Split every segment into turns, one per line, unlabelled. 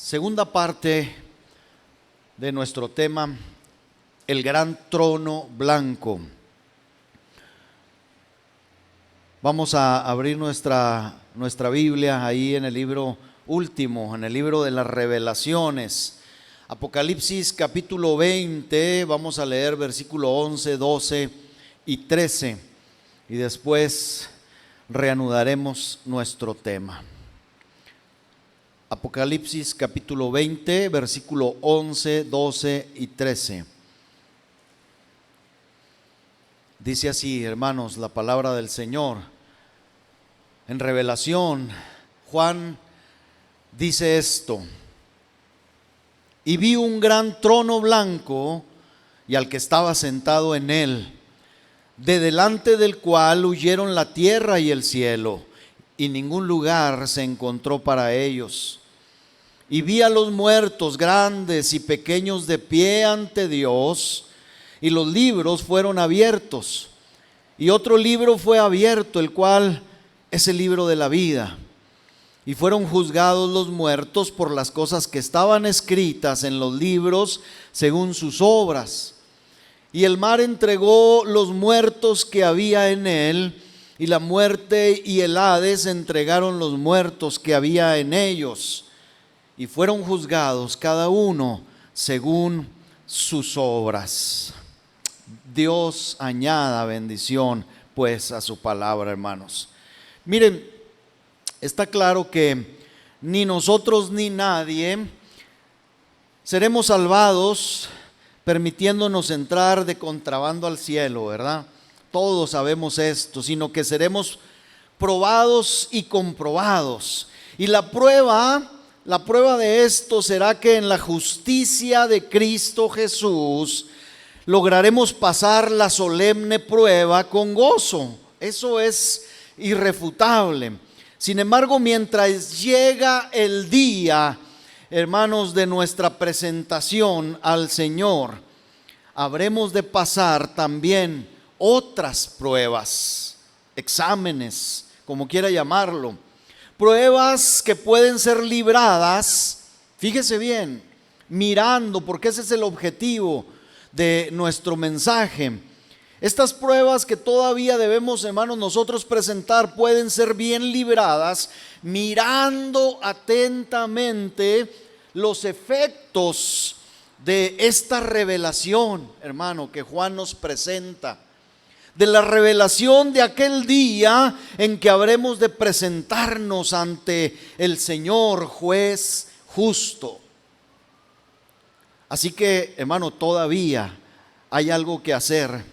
Segunda parte de nuestro tema, el gran trono blanco. Vamos a abrir nuestra Biblia ahí en el libro último, en el libro de las Revelaciones. Apocalipsis capítulo 20, vamos a leer versículo 11, 12 y 13 y después reanudaremos nuestro tema. Apocalipsis capítulo 20, versículo 11, 12 y 13. Dice así, hermanos, la palabra del Señor. En Revelación, Juan dice esto: y vi un gran trono blanco y al que estaba sentado en él, de delante del cual huyeron la tierra y el cielo, y ningún lugar se encontró para ellos. Y vi a los muertos, grandes y pequeños, de pie ante Dios, y los libros fueron abiertos. Y otro libro fue abierto, el cual es el libro de la vida. Y fueron juzgados los muertos por las cosas que estaban escritas en los libros según sus obras. Y el mar entregó los muertos que había en él, y la muerte y el Hades entregaron los muertos que había en ellos. Y fueron juzgados cada uno según sus obras. Dios añada bendición pues a su palabra, hermanos. Miren, está claro que ni nosotros ni nadie seremos salvados permitiéndonos entrar de contrabando al cielo, ¿verdad? Todos sabemos esto, sino que seremos probados y comprobados. Y la prueba de esto será que en la justicia de Cristo Jesús lograremos pasar la solemne prueba con gozo. Eso es irrefutable. Sin embargo, mientras llega el día, hermanos, de nuestra presentación al Señor, habremos de pasar también otras pruebas, exámenes, como quiera llamarlo. Pruebas que pueden ser libradas, fíjese bien, mirando, porque ese es el objetivo de nuestro mensaje. Estas pruebas que todavía debemos, hermanos, nosotros presentar, pueden ser bien libradas mirando atentamente los efectos de esta revelación, hermano, que Juan nos presenta. De la revelación de aquel día en que habremos de presentarnos ante el Señor juez justo. Así que, hermano, todavía hay algo que hacer.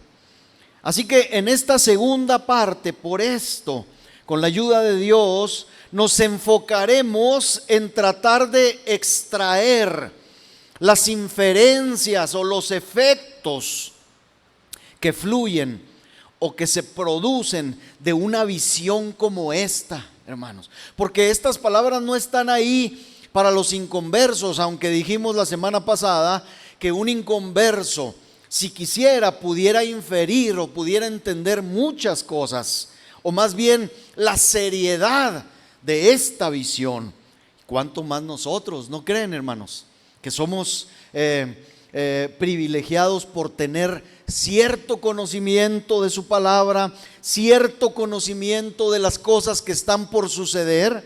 Así que en esta segunda parte, por esto, con la ayuda de Dios, nos enfocaremos en tratar de extraer las inferencias o los efectos que fluyen o que se producen de una visión como esta, hermanos. Porque estas palabras no están ahí para los inconversos, aunque dijimos la semana pasada que un inconverso, si quisiera, pudiera inferir o pudiera entender muchas cosas, o más bien la seriedad de esta visión. ¿Cuánto más nosotros, no creen, hermanos? Que somos privilegiados por tener cierto conocimiento de su palabra, cierto conocimiento de las cosas que están por suceder.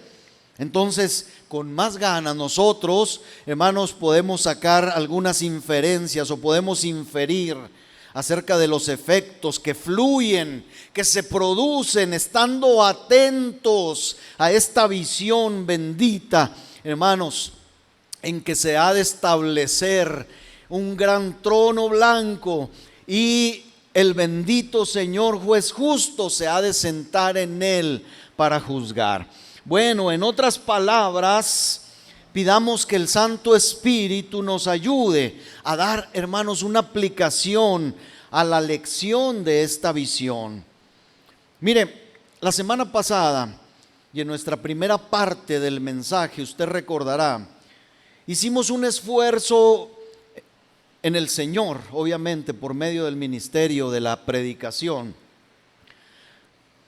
Entonces, con más ganas nosotros, hermanos, podemos sacar algunas inferencias o podemos inferir acerca de los efectos que fluyen, que se producen estando atentos a esta visión bendita, hermanos, en que se ha de establecer un gran trono blanco y el bendito Señor juez justo se ha de sentar en él para juzgar. Bueno, en otras palabras, pidamos que el Santo Espíritu nos ayude a dar, hermanos, una aplicación a la lección de esta visión. Mire, la semana pasada y en nuestra primera parte del mensaje, usted recordará, hicimos un esfuerzo en el Señor, obviamente por medio del ministerio de la predicación,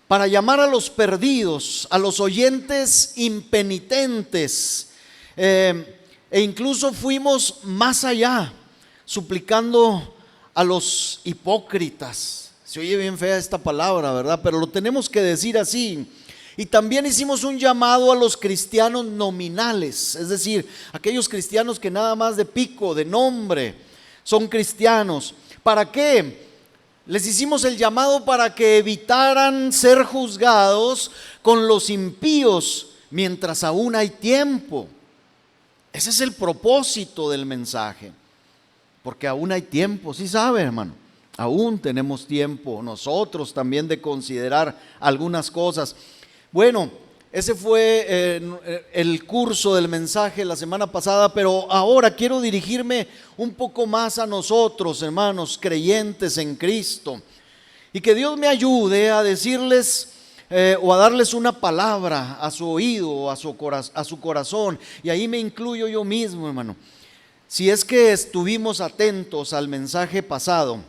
para llamar a los perdidos, a los oyentes impenitentes, E incluso fuimos más allá, suplicando a los hipócritas. Se oye bien fea esta palabra, ¿verdad? Pero lo tenemos que decir así. Y también hicimos un llamado a los cristianos nominales, es decir, aquellos cristianos que nada más de pico, de nombre, son cristianos. ¿Para qué? Les hicimos el llamado para que evitaran ser juzgados con los impíos mientras aún hay tiempo. Ese es el propósito del mensaje, porque aún hay tiempo, ¿sí sabe, hermano? Aún tenemos tiempo nosotros también de considerar algunas cosas. Bueno, ese fue el curso del mensaje la semana pasada, pero ahora quiero dirigirme un poco más a nosotros, hermanos, creyentes en Cristo, y que Dios me ayude a decirles o a darles una palabra a su oído, a su corazón, y ahí me incluyo yo mismo, hermano. Si es que estuvimos atentos al mensaje pasado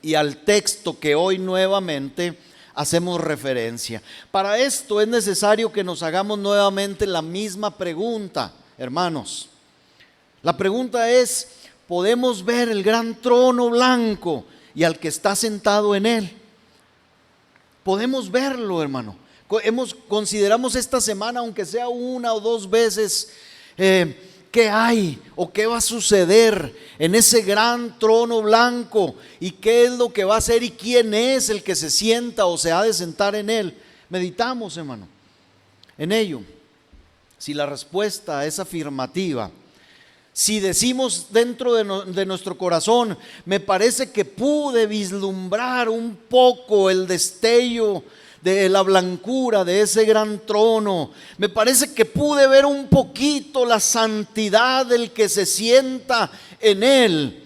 y al texto que hoy nuevamente hacemos referencia. Para esto es necesario que nos hagamos nuevamente la misma pregunta, hermanos. La pregunta es: ¿podemos ver el gran trono blanco y al que está sentado en él? Podemos verlo, hermano. Consideramos esta semana, aunque sea una o dos veces, qué hay o qué va a suceder en ese gran trono blanco y qué es lo que va a hacer y quién es el que se sienta o se ha de sentar en él. Meditamos, hermano, en ello. Si la respuesta es afirmativa, si decimos dentro de nuestro corazón: me parece que pude vislumbrar un poco el destello de la blancura de ese gran trono, me parece que pude ver un poquito la santidad del que se sienta en él,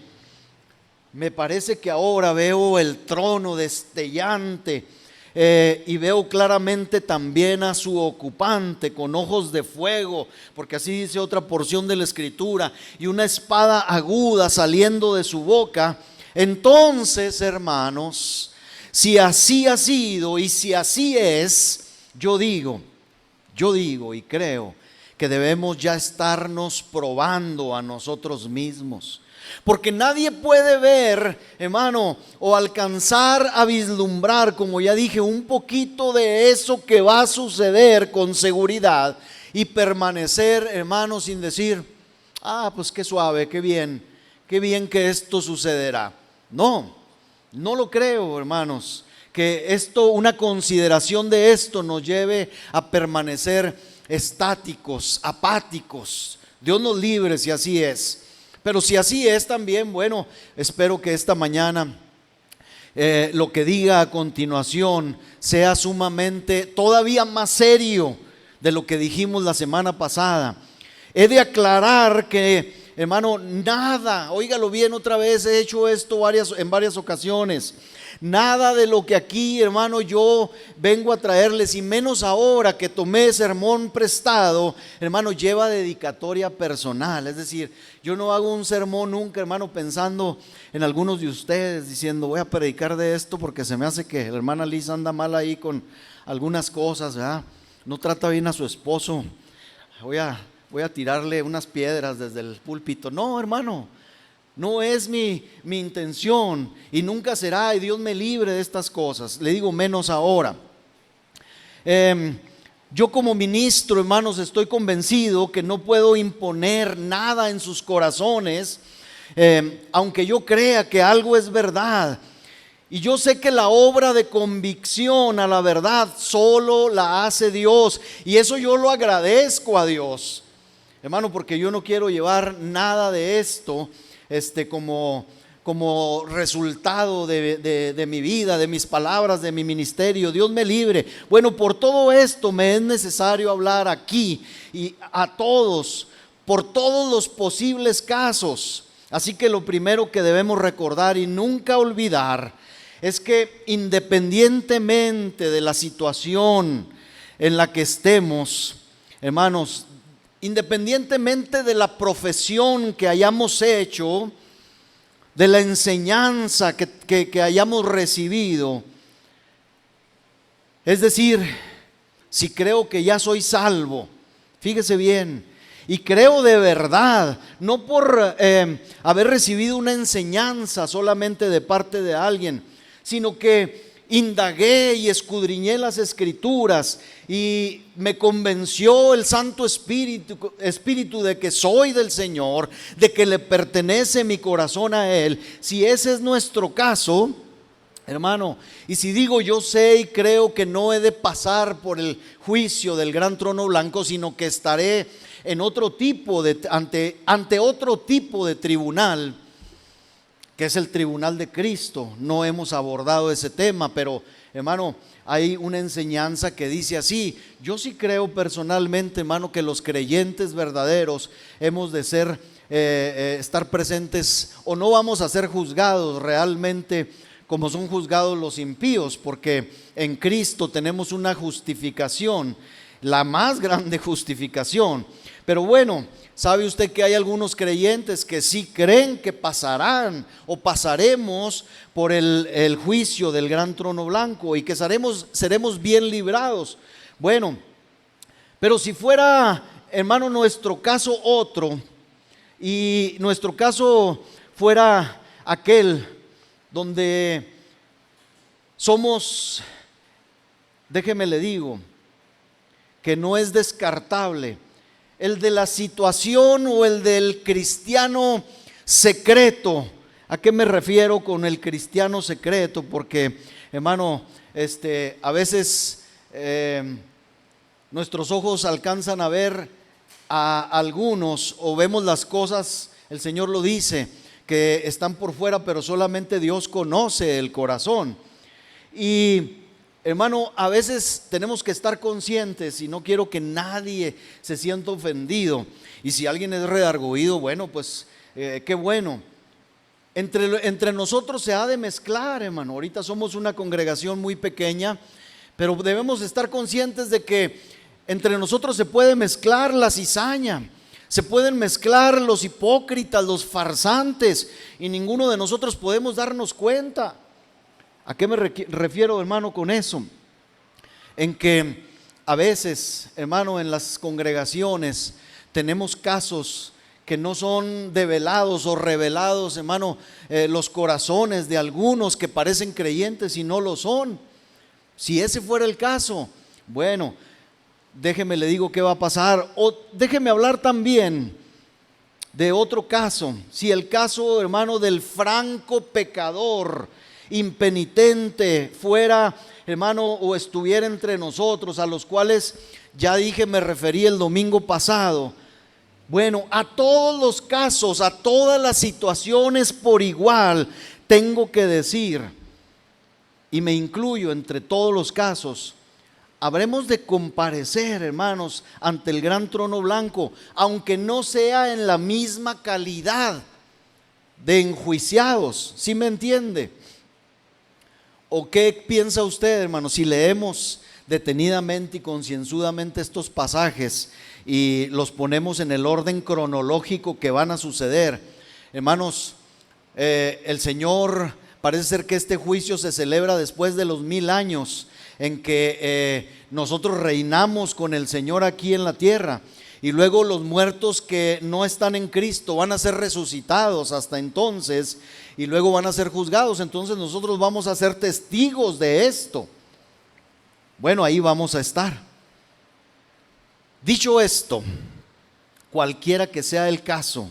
me parece que ahora veo el trono destellante, y veo claramente también a su ocupante con ojos de fuego, porque así dice otra porción de la escritura, y una espada aguda saliendo de su boca. Entonces, hermanos, si así ha sido y si así es, yo digo y creo que debemos ya estarnos probando a nosotros mismos. Porque nadie puede ver, hermano, o alcanzar a vislumbrar, como ya dije, un poquito de eso que va a suceder con seguridad y permanecer, hermano, sin decir: pues qué suave, qué bien que esto sucederá. No lo creo, hermanos, que una consideración de esto nos lleve a permanecer estáticos, apáticos. Dios nos libre si así es. Pero si así es también, bueno, espero que esta mañana lo que diga a continuación sea sumamente, todavía más serio de lo que dijimos la semana pasada. He de aclarar que, hermano, nada, óigalo bien otra vez, he hecho esto en varias ocasiones. Nada de lo que aquí, hermano, yo vengo a traerles, y menos ahora que tomé sermón prestado, hermano, lleva dedicatoria personal. Es decir, yo no hago un sermón nunca, hermano, pensando en algunos de ustedes, diciendo: voy a predicar de esto porque se me hace que la hermana Liz anda mal ahí con algunas cosas, ¿verdad? No trata bien a su esposo, voy a tirarle unas piedras desde el púlpito. No, hermano, no es mi intención y nunca será, y Dios me libre de estas cosas. Le digo, menos ahora. Yo como ministro, hermanos, estoy convencido que no puedo imponer nada en sus corazones, aunque yo crea que algo es verdad. Y yo sé que la obra de convicción a la verdad solo la hace Dios, y eso yo lo agradezco a Dios, hermano, porque yo no quiero llevar nada de esto como resultado de mi vida, de mis palabras, de mi ministerio. Dios me libre. Bueno, por todo esto me es necesario hablar aquí y a todos, por todos los posibles casos. Así que lo primero que debemos recordar y nunca olvidar es que, independientemente de la situación en la que estemos, hermanos, independientemente de la profesión que hayamos hecho, de la enseñanza que hayamos recibido, es decir, si creo que ya soy salvo, fíjese bien, Y creo de verdad, no por haber recibido una enseñanza solamente de parte de alguien, sino que indagué y escudriñé las Escrituras y me convenció el Santo Espíritu de que soy del Señor, de que le pertenece mi corazón a Él. Si ese es nuestro caso, hermano, y si digo yo sé y creo que no he de pasar por el juicio del gran trono blanco, sino que estaré en otro tipo ante otro tipo de tribunal, que es el tribunal de Cristo. No hemos abordado ese tema, pero hermano, hay una enseñanza que dice así. Yo sí creo personalmente, hermano, que los creyentes verdaderos hemos de ser, estar presentes, o no vamos a ser juzgados realmente como son juzgados los impíos, porque en Cristo tenemos una justificación, la más grande justificación. Pero bueno, ¿sabe usted que hay algunos creyentes que sí creen que pasarán o pasaremos por el juicio del gran trono blanco y que seremos bien librados? Bueno, pero si fuera, hermano, nuestro caso otro, y nuestro caso fuera aquel donde somos, déjeme le digo, que no es descartable el de la situación o el del cristiano secreto. ¿A qué me refiero con el cristiano secreto? Porque, hermano, a veces nuestros ojos alcanzan a ver a algunos, o vemos las cosas, el Señor lo dice, que están por fuera, pero solamente Dios conoce el corazón. Y hermano, a veces tenemos que estar conscientes, y no quiero que nadie se sienta ofendido, y si alguien es redargüido, bueno, pues qué bueno. Entre nosotros se ha de mezclar, hermano. Ahorita somos una congregación muy pequeña, pero debemos estar conscientes de que entre nosotros se puede mezclar la cizaña, se pueden mezclar los hipócritas, los farsantes, y ninguno de nosotros podemos darnos cuenta. ¿A qué me refiero, hermano, con eso? En que a veces, hermano, en las congregaciones tenemos casos que no son develados o revelados, hermano, los corazones de algunos que parecen creyentes y no lo son. Si ese fuera el caso, bueno, déjeme le digo qué va a pasar. O déjeme hablar también de otro caso. Si el caso, hermano, del franco pecador impenitente fuera, hermano, o estuviera entre nosotros, a los cuales ya dije, me referí el domingo pasado. Bueno, a todos los casos, a todas las situaciones por igual, tengo que decir, y me incluyo entre todos los casos, habremos de comparecer, hermanos, ante el gran trono blanco, aunque no sea en la misma calidad de enjuiciados. ¿Sí me entiende? ¿O qué piensa usted, hermano, si leemos detenidamente y concienzudamente estos pasajes y los ponemos en el orden cronológico que van a suceder? Hermanos, el Señor, parece ser que este juicio se celebra después de los 1000 años en que nosotros reinamos con el Señor aquí en la tierra, y luego los muertos que no están en Cristo van a ser resucitados hasta entonces, y luego van a ser juzgados. Entonces nosotros vamos a ser testigos de esto. Bueno, ahí vamos a estar. Dicho esto, cualquiera que sea el caso,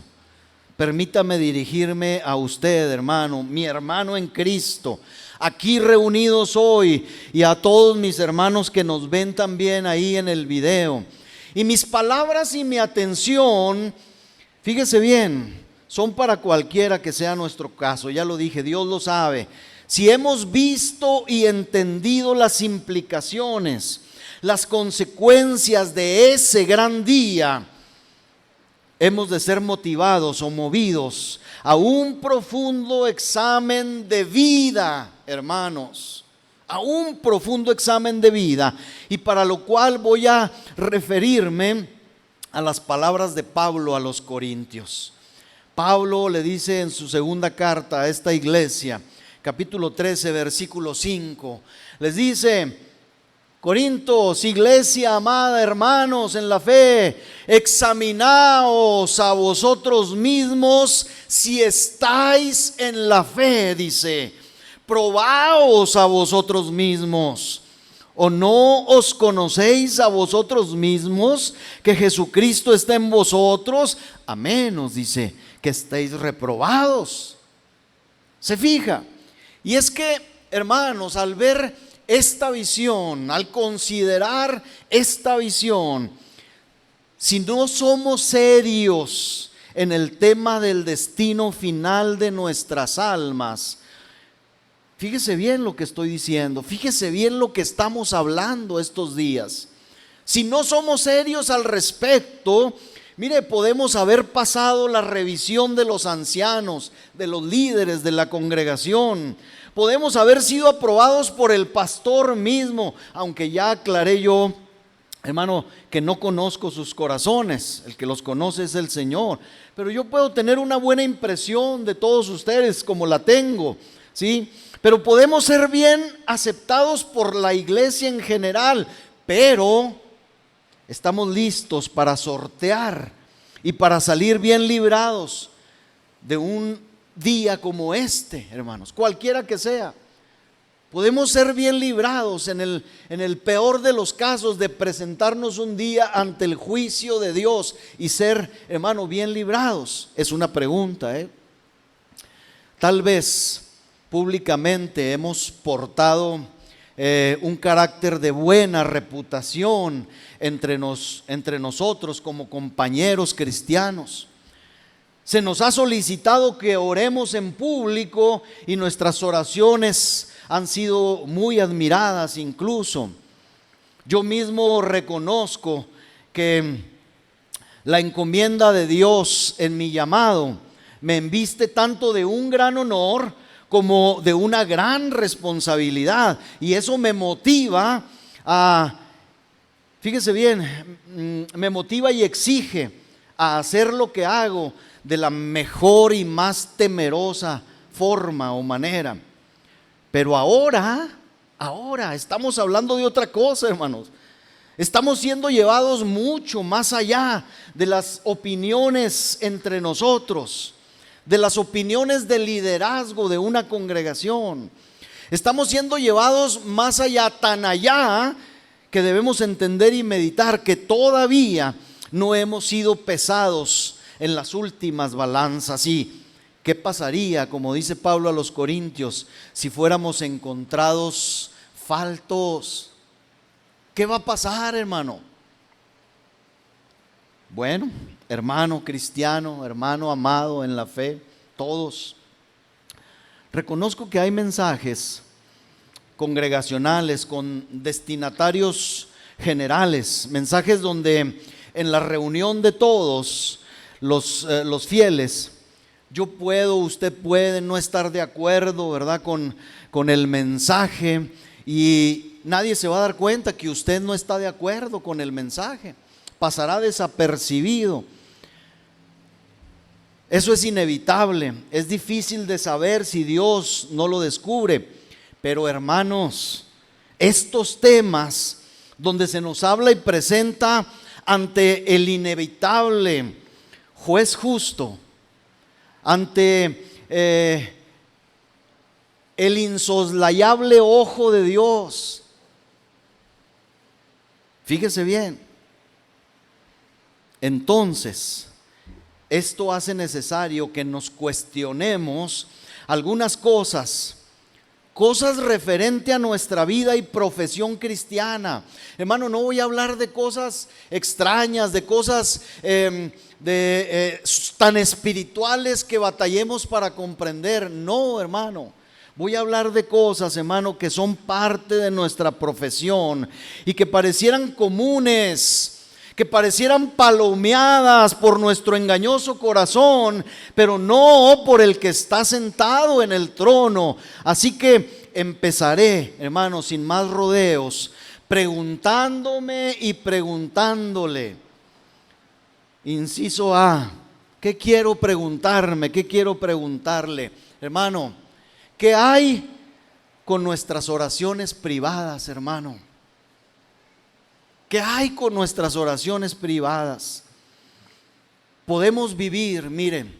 permítame dirigirme a usted, hermano, mi hermano en Cristo, aquí reunidos hoy, y a todos mis hermanos que nos ven también ahí en el video. Y mis palabras y mi atención, fíjese bien, son para cualquiera que sea nuestro caso. Ya lo dije, Dios lo sabe. Si hemos visto y entendido las implicaciones, las consecuencias de ese gran día, hemos de ser motivados o movidos a un profundo examen de vida, hermanos, a un profundo examen de vida, y para lo cual voy a referirme a las palabras de Pablo a los Corintios. Pablo le dice en su segunda carta a esta iglesia, capítulo 13, versículo 5, les dice: Corintios, iglesia amada, hermanos en la fe, examinaos a vosotros mismos si estáis en la fe, dice. Probaos a vosotros mismos. ¿O no os conocéis a vosotros mismos que Jesucristo está en vosotros? A menos, dice, que estéis reprobados. ¿Se fija? Y es que, hermanos, al ver esta visión, al considerar esta visión, si no somos serios en el tema del destino final de nuestras almas, fíjese bien lo que estoy diciendo, fíjese bien lo que estamos hablando estos días. Si no somos serios al respecto, mire, podemos haber pasado la revisión de los ancianos, de los líderes de la congregación. Podemos haber sido aprobados por el pastor mismo, aunque ya aclaré yo, hermano, que no conozco sus corazones. El que los conoce es el Señor. Pero yo puedo tener una buena impresión de todos ustedes, como la tengo, ¿sí? Pero podemos ser bien aceptados por la iglesia en general, pero estamos listos para sortear y para salir bien librados de un día como este, hermanos, cualquiera que sea. Podemos ser bien librados en el peor de los casos de presentarnos un día ante el juicio de Dios y ser, hermano, bien librados. Es una pregunta, Tal vez públicamente hemos portado un carácter de buena reputación entre nosotros como compañeros cristianos. Se nos ha solicitado que oremos en público y nuestras oraciones han sido muy admiradas incluso. Yo mismo reconozco que la encomienda de Dios en mi llamado me embiste tanto de un gran honor como de una gran responsabilidad, y eso me motiva fíjese bien, me motiva y exige a hacer lo que hago de la mejor y más temerosa forma o manera. Pero ahora estamos hablando de otra cosa, hermanos. Estamos siendo llevados mucho más allá de las opiniones entre nosotros, de las opiniones de liderazgo de una congregación. Estamos siendo llevados más allá, tan allá, que debemos entender y meditar que todavía no hemos sido pesados en las últimas balanzas. ¿Y qué pasaría, como dice Pablo a los Corintios, si fuéramos encontrados faltos? ¿Qué va a pasar, hermano? Bueno, hermano cristiano, hermano amado en la fe, todos, reconozco que hay mensajes congregacionales con destinatarios generales, mensajes donde en la reunión de todos los fieles, usted puede no estar de acuerdo, ¿verdad?, con el mensaje, y nadie se va a dar cuenta que usted no está de acuerdo con el mensaje, pasará desapercibido. Eso es inevitable, es difícil de saber si Dios no lo descubre, pero hermanos, estos temas donde se nos habla y presenta ante el inevitable juez justo, ante el insoslayable ojo de Dios. Fíjese bien. Entonces, esto hace necesario que nos cuestionemos algunas cosas referente a nuestra vida y profesión cristiana. Hermano, no voy a hablar de cosas extrañas, de cosas tan espirituales que batallemos para comprender. No, hermano. Voy a hablar de cosas, hermano, que son parte de nuestra profesión y que parecieran comunes, que parecieran palomeadas por nuestro engañoso corazón, pero no por el que está sentado en el trono. Así que empezaré, hermano, sin más rodeos, preguntándome y preguntándole. Inciso A, ¿qué quiero preguntarme? ¿Qué quiero preguntarle? Hermano, ¿qué hay con nuestras oraciones privadas, hermano? ¿Qué hay con nuestras oraciones privadas? Podemos vivir, miren,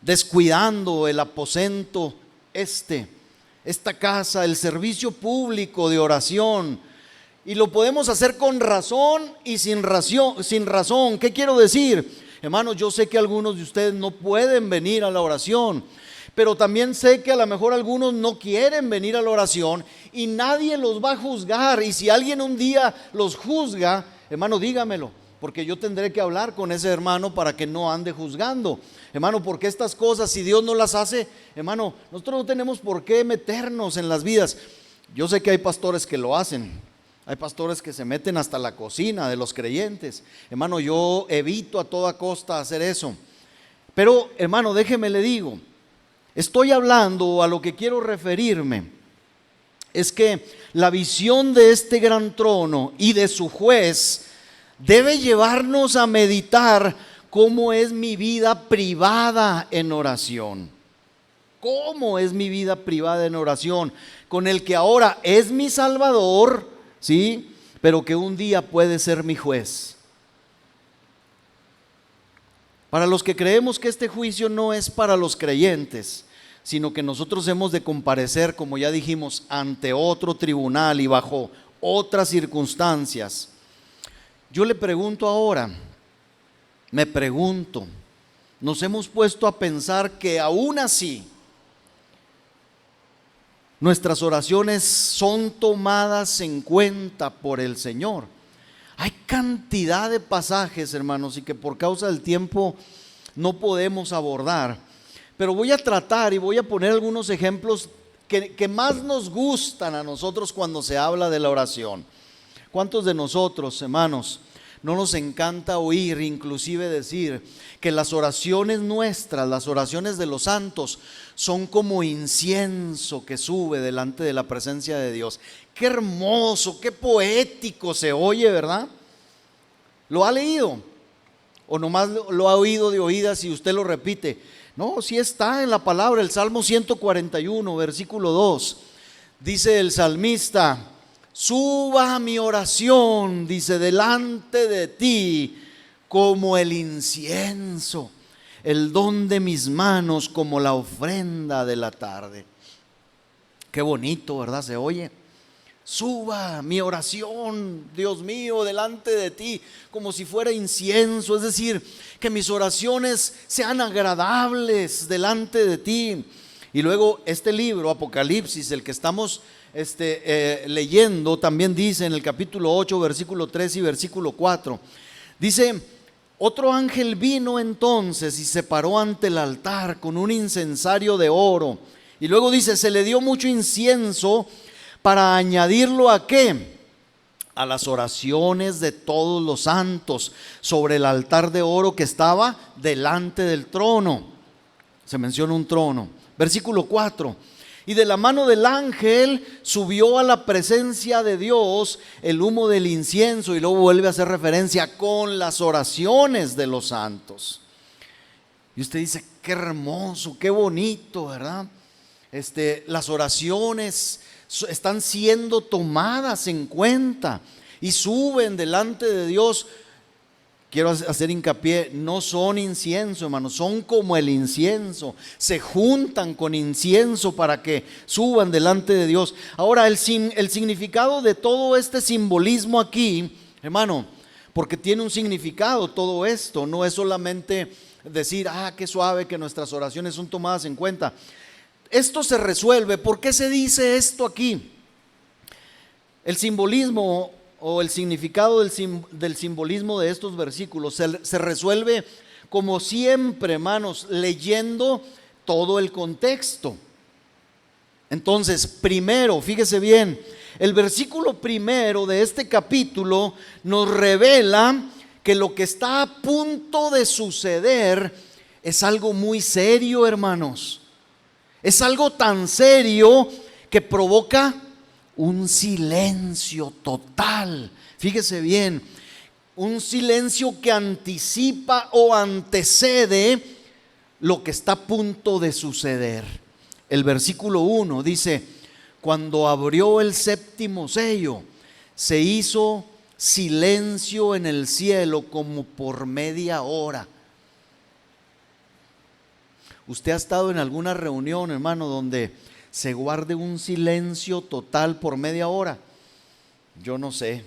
descuidando el aposento esta casa, el servicio público de oración, y lo podemos hacer con razón y sin razón. ¿Qué quiero decir? Hermanos, yo sé que algunos de ustedes no pueden venir a la oración, pero también sé que a lo mejor algunos no quieren venir a la oración y nadie los va a juzgar. Y si alguien un día los juzga, hermano, dígamelo, porque yo tendré que hablar con ese hermano para que no ande juzgando. Hermano, porque estas cosas, si Dios no las hace, hermano, nosotros no tenemos por qué meternos en las vidas. Yo sé que hay pastores que lo hacen. Hay pastores que se meten hasta la cocina de los creyentes. Hermano, yo evito a toda costa hacer eso. Pero, hermano, déjeme le digo, estoy hablando, a lo que quiero referirme es que la visión de este gran trono y de su juez debe llevarnos a meditar cómo es mi vida privada en oración. ¿Cómo es mi vida privada en oración? Con el que ahora es mi Salvador, ¿sí? Pero que un día puede ser mi juez. Para los que creemos que este juicio no es para los creyentes, sino que nosotros hemos de comparecer, como ya dijimos, ante otro tribunal y bajo otras circunstancias. Yo le pregunto ahora, nos hemos puesto a pensar que aún así nuestras oraciones son tomadas en cuenta por el Señor. Hay cantidad de pasajes, hermanos, y que por causa del tiempo no podemos abordar. Pero voy a tratar y voy a poner algunos ejemplos que más nos gustan a nosotros cuando se habla de la oración. ¿Cuántos de nosotros, hermanos, no nos encanta oír, inclusive decir, que las oraciones nuestras, las oraciones de los santos, son como incienso que sube delante de la presencia de Dios? Qué hermoso, qué poético se oye, ¿verdad? ¿Lo ha leído? ¿O nomás lo ha oído de oídas y usted lo repite? No, sí está en la palabra. El Salmo 141, versículo 2, dice el salmista: suba mi oración, dice, delante de ti como el incienso, el don de mis manos como la ofrenda de la tarde. Qué bonito, ¿verdad? Se oye. Suba mi oración, Dios mío, delante de ti como si fuera incienso, es decir, que mis oraciones sean agradables delante de ti. Y luego este libro, Apocalipsis, el que estamos leyendo, también dice en el capítulo 8, versículo 3 y versículo 4, dice: otro ángel vino entonces y se paró ante el altar con un incensario de oro. Y luego dice: se le dio mucho incienso para añadirlo ¿a qué? A las oraciones de todos los santos sobre el altar de oro que estaba delante del trono. Se menciona un trono. Versículo 4: y de la mano del ángel subió a la presencia de Dios el humo del incienso. Y luego vuelve a hacer referencia con las oraciones de los santos. Y usted dice: qué hermoso, qué bonito, ¿verdad? Las oraciones están siendo tomadas en cuenta y suben delante de Dios. Quiero hacer hincapié, no son incienso, hermanos, son como el incienso, se juntan con incienso para que suban delante de Dios. Ahora, el significado de todo este simbolismo aquí, hermano, porque tiene un significado todo esto, no es solamente decir: qué suave que nuestras oraciones son tomadas en cuenta. Esto se resuelve. ¿Por qué se dice esto aquí? El simbolismo o el significado del simbolismo de estos versículos se resuelve, como siempre, hermanos, leyendo todo el contexto. Entonces, primero, fíjese bien, el versículo primero de este capítulo nos revela que lo que está a punto de suceder es algo muy serio, hermanos. Es algo tan serio que provoca un silencio total. Fíjese bien, un silencio que anticipa o antecede lo que está a punto de suceder. El versículo 1 dice: cuando abrió el séptimo sello, se hizo silencio en el cielo como por media hora. ¿Usted ha estado en alguna reunión, hermano, donde se guarde un silencio total por media hora? Yo no sé.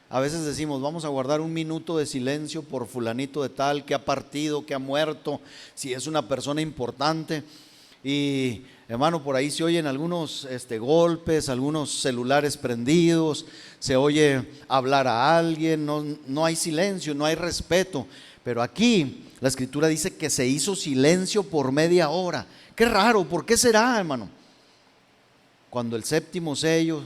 A veces decimos, vamos a guardar un minuto de silencio por fulanito de tal, que ha partido, que ha muerto, si es una persona importante. Y hermano, por ahí se oyen algunos golpes, algunos celulares prendidos, se oye hablar a alguien, no hay silencio, no hay respeto. Pero aquí la escritura dice que se hizo silencio por media hora. Qué raro, ¿por qué será, hermano? Cuando el séptimo sello,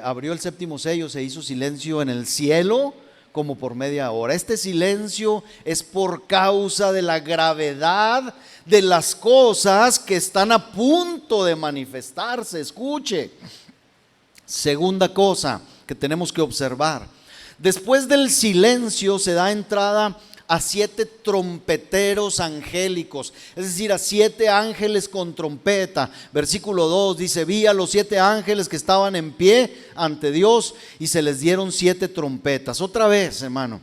abrió el séptimo sello, se hizo silencio en el cielo como por media hora. Este silencio es por causa de la gravedad de las cosas que están a punto de manifestarse. Escuche. Segunda cosa que tenemos que observar. Después del silencio se da entrada a 7 trompeteros angélicos, es decir, a 7 ángeles con trompeta. Versículo 2 dice: vi a los 7 ángeles que estaban en pie ante Dios y se les dieron 7 trompetas. Otra vez, hermano,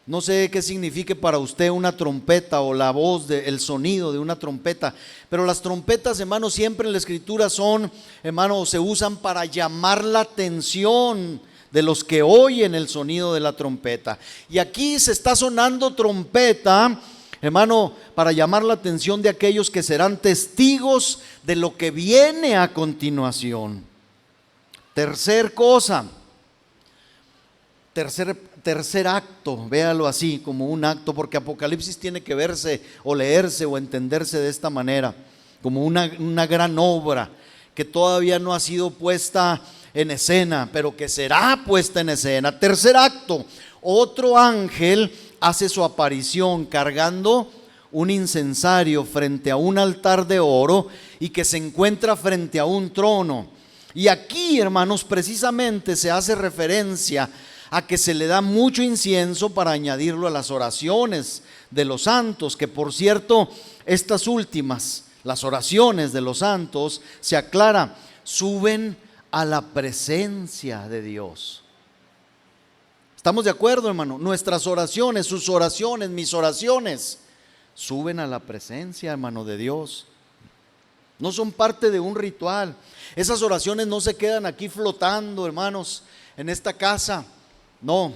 no sé qué signifique para usted una trompeta o la voz, el sonido de una trompeta, pero las trompetas, hermano, siempre en la escritura son, hermano, se usan para llamar la atención de los que oyen el sonido de la trompeta. Y aquí se está sonando trompeta, hermano, para llamar la atención de aquellos que serán testigos de lo que viene a continuación. Tercer cosa, tercer acto, véalo así como un acto, porque Apocalipsis tiene que verse o leerse o entenderse de esta manera, como una gran obra que todavía no ha sido puesta en escena, pero que será puesta en escena. Tercer acto, otro ángel hace su aparición cargando un incensario frente a un altar de oro y que se encuentra frente a un trono. Y aquí, hermanos, precisamente se hace referencia a que se le da mucho incienso para añadirlo a las oraciones de los santos, que por cierto, estas últimas, las oraciones de los santos, se aclara, suben a la presencia de Dios. ¿Estamos de acuerdo, hermano? Nuestras oraciones, sus oraciones, mis oraciones, suben a la presencia, hermano, de Dios. No son parte de un ritual. Esas oraciones no se quedan aquí flotando, hermanos, en esta casa. No,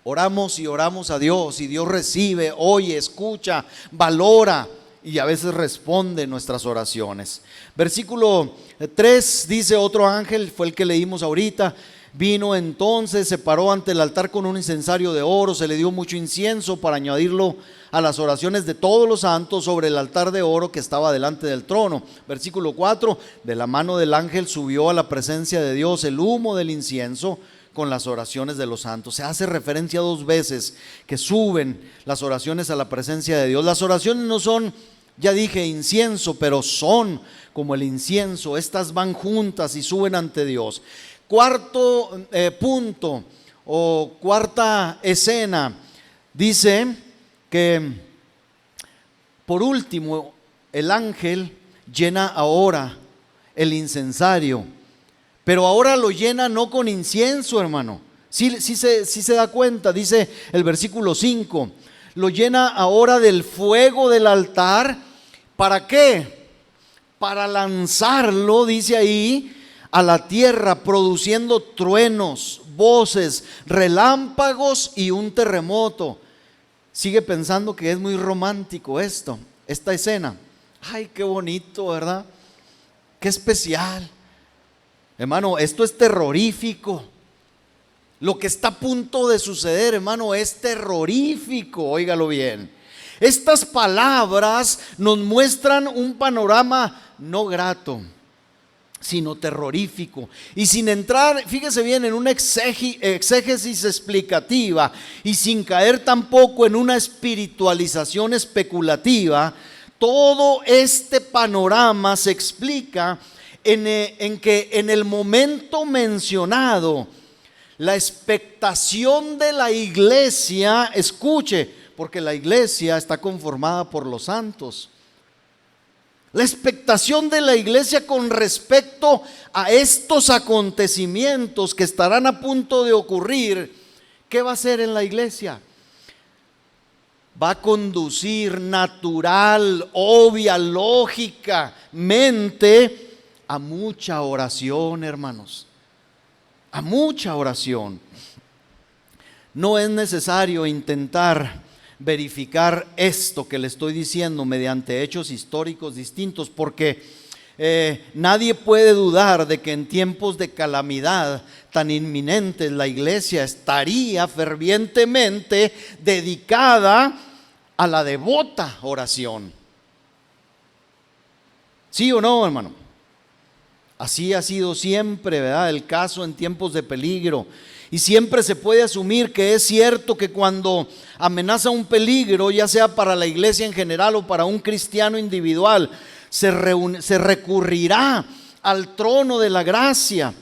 oramos y oramos a Dios y Dios recibe, oye, escucha, valora y a veces responde nuestras oraciones. Versículo 3 dice: otro ángel, fue el que leímos ahorita, vino entonces, se paró ante el altar con un incensario de oro, se le dio mucho incienso para añadirlo a las oraciones de todos los santos sobre el altar de oro que estaba delante del trono. Versículo 4, de la mano del ángel subió a la presencia de Dios el humo del incienso con las oraciones de los santos. Se hace referencia 2 veces que suben las oraciones a la presencia de Dios. Las oraciones no son, ya dije, incienso, pero son como el incienso. Estas van juntas y suben ante Dios. Cuarto punto o cuarta escena, dice que por último el ángel llena ahora el incensario, pero ahora lo llena no con incienso, hermano. Sí se da cuenta, dice el versículo 5, lo llena ahora del fuego del altar. ¿Para qué? Para lanzarlo, dice ahí, a la tierra, produciendo truenos, voces, relámpagos y un terremoto. Sigue pensando que es muy romántico esta escena. Ay, qué bonito, ¿verdad? Qué especial. Hermano, esto es terrorífico. Lo que está a punto de suceder, hermano, es terrorífico. Óigalo bien. Estas palabras nos muestran un panorama no grato, sino terrorífico. Y sin entrar, fíjese bien, en una exégesis explicativa y sin caer tampoco en una espiritualización especulativa, todo este panorama se explica en que en el momento mencionado, la expectación de la iglesia, escuche, porque la iglesia está conformada por los santos. La expectación de la iglesia con respecto a estos acontecimientos que estarán a punto de ocurrir, ¿qué va a hacer en la iglesia? Va a conducir natural, obvia, lógicamente a mucha oración, hermanos. A mucha oración. No es necesario intentar verificar esto que le estoy diciendo mediante hechos históricos distintos, porque nadie puede dudar de que en tiempos de calamidad tan inminentes la iglesia estaría fervientemente dedicada a la devota oración. ¿Sí o no, hermano? Así ha sido siempre, ¿verdad?, el caso en tiempos de peligro. Y siempre se puede asumir que es cierto que cuando amenaza un peligro, ya sea para la iglesia en general o para un cristiano individual, se recurrirá al trono de la gracia.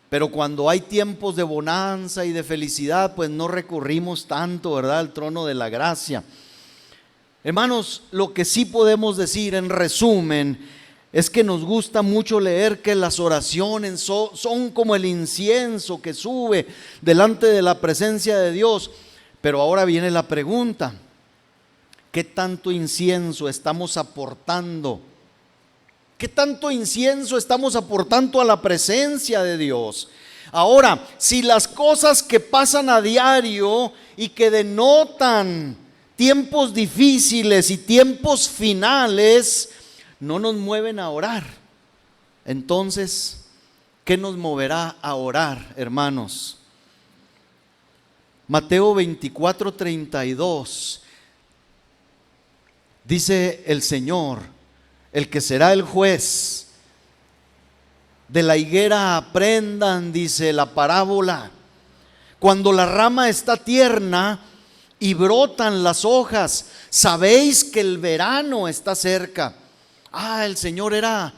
Pero cuando hay tiempos de bonanza y de felicidad, pues no recurrimos tanto, ¿verdad?, al trono de la gracia. Hermanos, lo que sí podemos decir en resumen es que nos gusta mucho leer que las oraciones son como el incienso que sube delante de la presencia de Dios. Pero ahora viene la pregunta: ¿qué tanto incienso estamos aportando? ¿Qué tanto incienso estamos aportando a la presencia de Dios? Ahora, si las cosas que pasan a diario y que denotan tiempos difíciles y tiempos finales no nos mueven a orar, entonces, ¿qué nos moverá a orar, hermanos? Mateo 24:32 dice el Señor, el que será el juez: de la higuera aprendan, dice la parábola, cuando la rama está tierna y brotan las hojas, sabéis que el verano está cerca. El Señor era,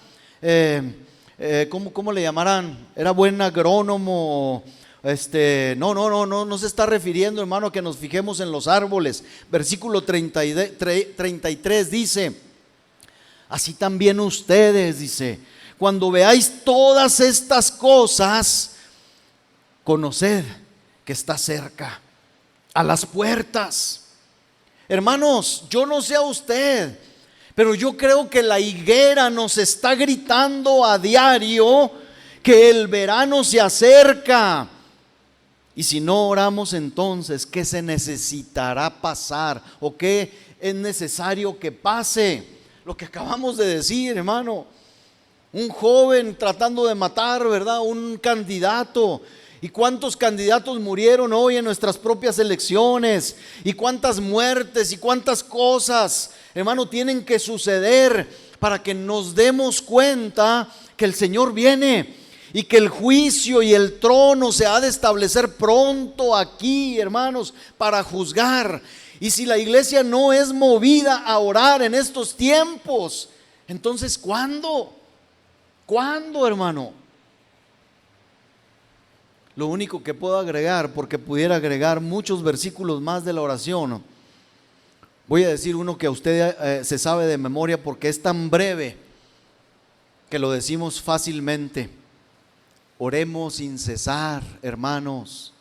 ¿cómo le llamarán? Era buen agrónomo. No se está refiriendo, hermano, a que nos fijemos en los árboles. Versículo 33 dice: así también ustedes, dice, cuando veáis todas estas cosas, conoced que está cerca, a las puertas. Hermanos, yo no sé a usted, pero yo creo que la higuera nos está gritando a diario que el verano se acerca. Y si no oramos, entonces, ¿qué se necesitará pasar? ¿O qué es necesario que pase? Lo que acabamos de decir, hermano. Un joven tratando de matar, ¿verdad?, un candidato. ¿Y cuántos candidatos murieron hoy en nuestras propias elecciones? ¿Y cuántas muertes y cuántas cosas, hermano, tienen que suceder para que nos demos cuenta que el Señor viene y que el juicio y el trono se ha de establecer pronto aquí, hermanos, para juzgar? Y si la iglesia no es movida a orar en estos tiempos, entonces ¿cuándo? ¿Cuándo, hermano? Lo único que puedo agregar, porque pudiera agregar muchos versículos más de la oración, voy a decir uno que usted se sabe de memoria porque es tan breve que lo decimos fácilmente. Oremos sin cesar, hermanos.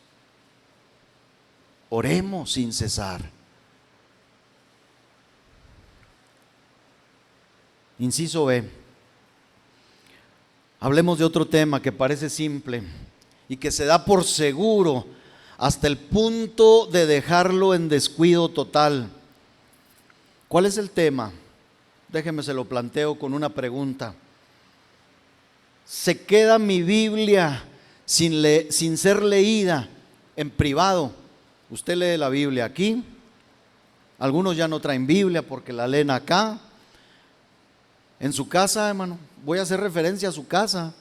Oremos sin cesar. Inciso B. Hablemos de otro tema que parece simple y que se da por seguro hasta el punto de dejarlo en descuido total. ¿Cuál es el tema? Déjeme se lo planteo con una pregunta. ¿Se queda mi Biblia sin ser leída en privado? Usted lee la Biblia aquí. Algunos ya no traen Biblia porque la leen acá. En su casa, hermano, voy a hacer referencia a su casa.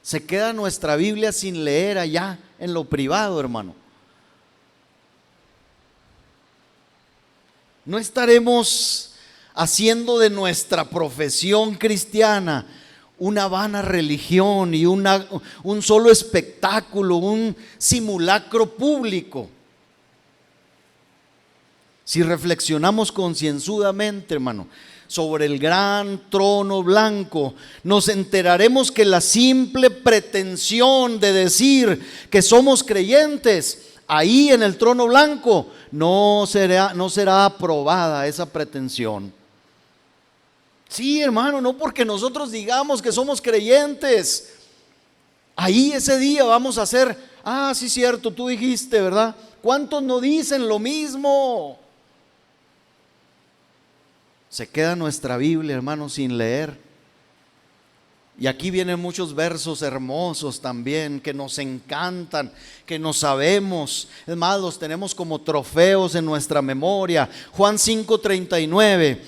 Se queda nuestra Biblia sin leer allá en lo privado, hermano. No estaremos haciendo de nuestra profesión cristiana una vana religión y un solo espectáculo, un simulacro público. Si reflexionamos concienzudamente, hermano, sobre el gran trono blanco, nos enteraremos que la simple pretensión de decir que somos creyentes ahí en el trono blanco no será aprobada esa pretensión. Sí, hermano, no porque nosotros digamos que somos creyentes, ahí ese día vamos a ser, sí, cierto, tú dijiste, ¿verdad? ¿Cuántos no dicen lo mismo? Se queda nuestra Biblia, hermano, sin leer. Y aquí vienen muchos versos hermosos también que nos encantan, que no sabemos. Es más, los tenemos como trofeos en nuestra memoria. Juan 5:39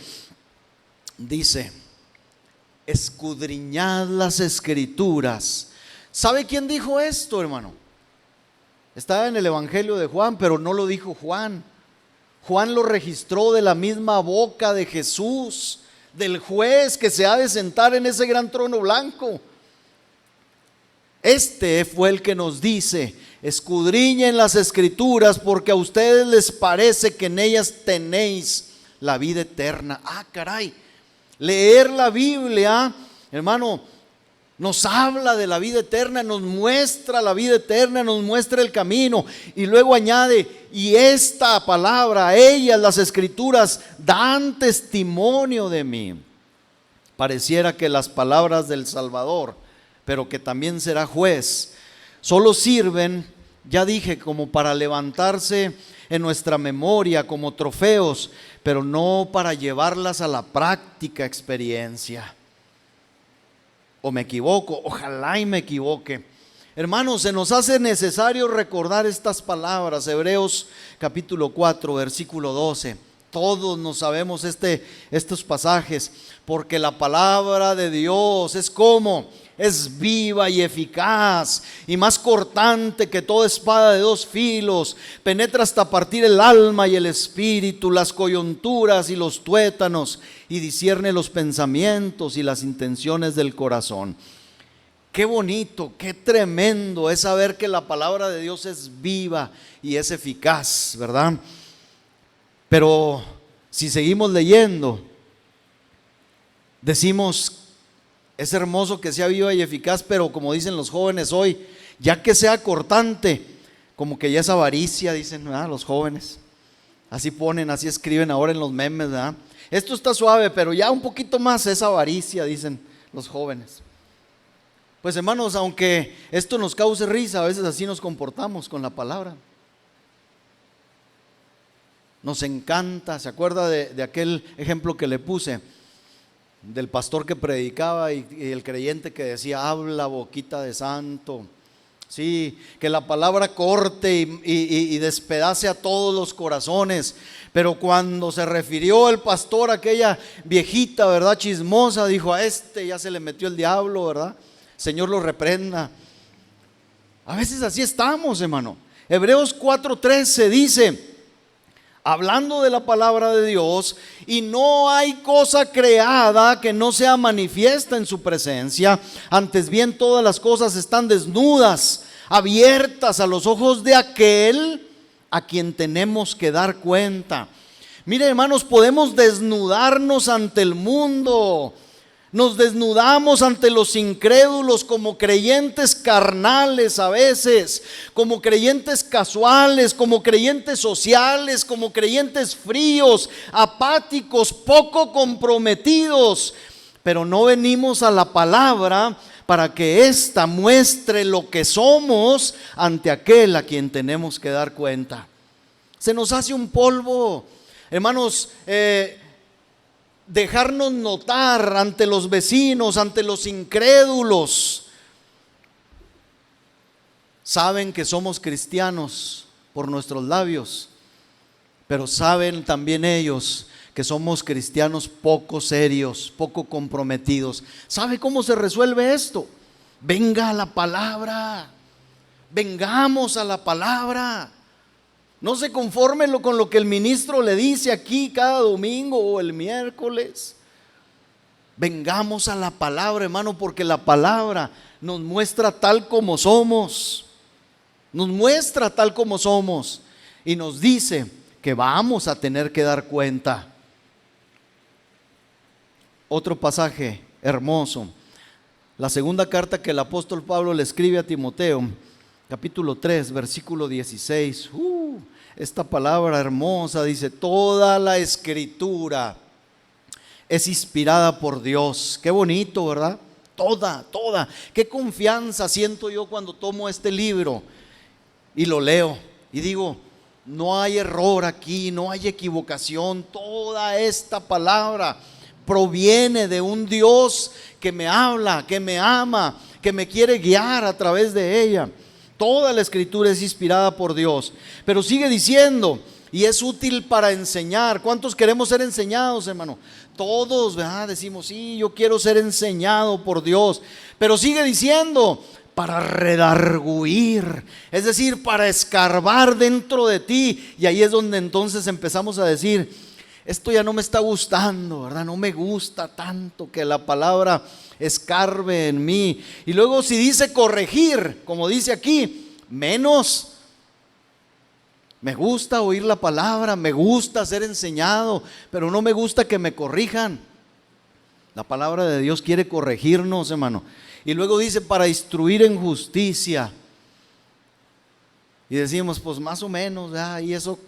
dice: escudriñad las escrituras. ¿Sabe quién dijo esto, hermano? Está en el Evangelio de Juan, pero no lo dijo Juan. Juan lo registró de la misma boca de Jesús, del juez que se ha de sentar en ese gran trono blanco. Este fue el que nos dice: escudriñen las escrituras porque a ustedes les parece que en ellas tenéis la vida eterna. Caray, leer la Biblia, hermano, nos habla de la vida eterna, nos muestra la vida eterna, nos muestra el camino. Y luego añade: y esta palabra, ellas, las escrituras, dan testimonio de mí. Pareciera que las palabras del Salvador, pero que también será juez, solo sirven, ya dije, como para levantarse en nuestra memoria como trofeos, pero no para llevarlas a la práctica experiencia. ¿O me equivoco? Ojalá y me equivoque. Hermanos, se nos hace necesario recordar estas palabras. Hebreos capítulo 4, versículo 12. Todos nos sabemos estos pasajes, porque la palabra de Dios es viva y eficaz y más cortante que toda espada de dos filos, penetra hasta partir el alma y el espíritu, las coyunturas y los tuétanos, y discierne los pensamientos y las intenciones del corazón. Qué bonito, qué tremendo es saber que la palabra de Dios es viva y es eficaz, ¿verdad? Pero si seguimos leyendo, decimos: es hermoso que sea viva y eficaz, pero como dicen los jóvenes hoy, ya que sea cortante, como que ya es avaricia, dicen, ¿verdad? Los jóvenes. Así ponen, así escriben ahora en los memes, ¿verdad? Esto está suave, pero ya un poquito más es avaricia, dicen los jóvenes. Pues hermanos, aunque esto nos cause risa, a veces así nos comportamos con la palabra. Nos encanta. ¿Se acuerda de aquel ejemplo que le puse? Del pastor que predicaba y el creyente que decía: habla boquita de santo. Sí, que la palabra corte y despedace a todos los corazones. Pero cuando se refirió el pastor a aquella viejita, ¿verdad?, chismosa, dijo: a este ya se le metió el diablo, ¿verdad? Señor lo reprenda. A veces así estamos, hermano. Hebreos 4:13 dice, hablando de la palabra de Dios: y no hay cosa creada que no sea manifiesta en su presencia, antes bien todas las cosas están desnudas, abiertas a los ojos de aquel a quien tenemos que dar cuenta. Mire, hermanos, podemos desnudarnos ante el mundo. Nos desnudamos ante los incrédulos como creyentes carnales a veces, como creyentes casuales, como creyentes sociales, como creyentes fríos, apáticos, poco comprometidos. Pero no venimos a la palabra para que ésta muestre lo que somos ante aquel a quien tenemos que dar cuenta. Se nos hace un polvo, hermanos, dejarnos notar ante los vecinos, ante los incrédulos. Saben que somos cristianos por nuestros labios, pero saben también ellos que somos cristianos poco serios, poco comprometidos. ¿Sabe cómo se resuelve esto? Venga a la palabra, vengamos a la palabra. No se conforme con lo que el ministro le dice aquí cada domingo o el miércoles. Vengamos a la palabra, hermano, porque la palabra nos muestra tal como somos. Nos muestra tal como somos y nos dice que vamos a tener que dar cuenta. otro pasaje hermoso. La segunda carta que el apóstol Pablo le escribe a Timoteo, capítulo 3, versículo 16. Esta palabra hermosa dice: toda la escritura es inspirada por Dios. Qué bonito, ¿verdad? Toda. Qué confianza siento yo cuando tomo este libro y lo leo y digo: no hay error aquí, no hay equivocación. Toda esta palabra proviene de un Dios que me habla, que me ama, que me quiere guiar a través de ella. Toda la escritura es inspirada por Dios. Pero sigue diciendo: y es útil para enseñar. ¿Cuántos queremos ser enseñados, hermano? Todos, ¿verdad? Decimos: sí, yo quiero ser enseñado por Dios. Pero sigue diciendo: para redarguir, es decir, para escarbar dentro de ti. Y ahí es donde entonces empezamos a decir: esto ya no me está gustando, ¿verdad? No me gusta tanto que la palabra escarbe en mí. Y luego si dice corregir, como dice aquí, menos. Me gusta oír la palabra, me gusta ser enseñado, pero no me gusta que me corrijan. La palabra de Dios quiere corregirnos, hermano. Y luego dice: para instruir en justicia. Y decimos: pues más o menos, y eso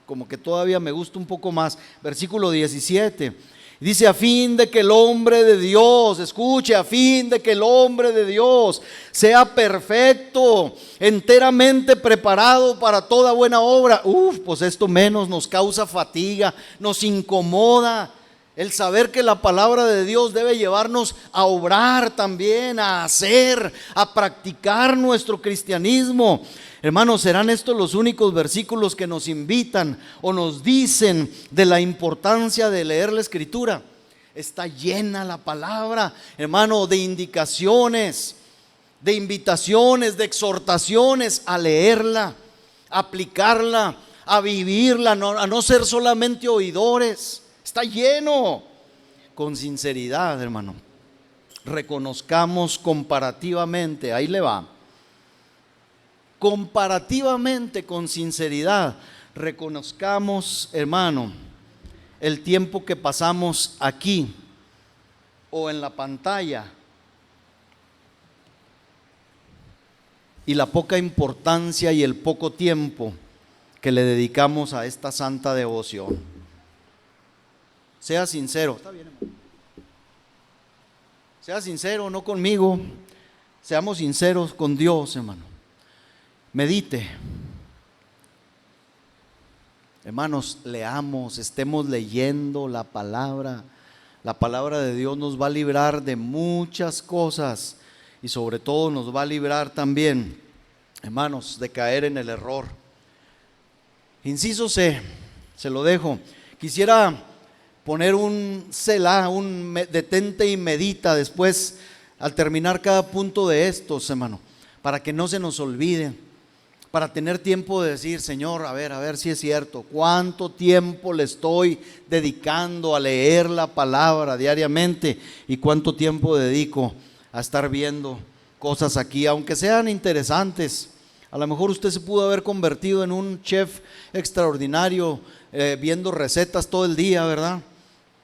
como que todavía me gusta un poco más. Versículo 17. Dice: a fin de que el hombre de Dios, escuche, a fin de que el hombre de Dios sea perfecto, enteramente preparado para toda buena obra. Pues esto menos nos causa fatiga, nos incomoda. El saber que la palabra de Dios debe llevarnos a obrar también, a hacer, a practicar nuestro cristianismo. Hermanos, ¿serán estos los únicos versículos que nos invitan o nos dicen de la importancia de leer la Escritura? Está llena la palabra, hermano, de indicaciones, de invitaciones, de exhortaciones a leerla, a aplicarla, a vivirla, a no ser solamente oidores. Está lleno. Con sinceridad, hermano, reconozcamos comparativamente, ahí le va. Comparativamente, con sinceridad, reconozcamos, hermano, el tiempo que pasamos aquí o en la pantalla y la poca importancia y el poco tiempo que le dedicamos a esta santa devoción. Sea sincero. Está bien, hermano. Sea sincero, no conmigo. Seamos sinceros con Dios, hermano. Medite. Hermanos, leamos, estemos leyendo la palabra. La palabra de Dios nos va a librar de muchas cosas y sobre todo nos va a librar también, hermanos, de caer en el error. Inciso C, se lo dejo. Quisiera poner un selah, un detente y medita después al terminar cada punto de estos, hermano, para que no se nos olvide. Para tener tiempo de decir: Señor, a ver si es cierto, ¿cuánto tiempo le estoy dedicando a leer la palabra diariamente? ¿Y cuánto tiempo dedico a estar viendo cosas aquí, aunque sean interesantes? A lo mejor usted se pudo haber convertido en un chef extraordinario, viendo recetas todo el día, ¿verdad?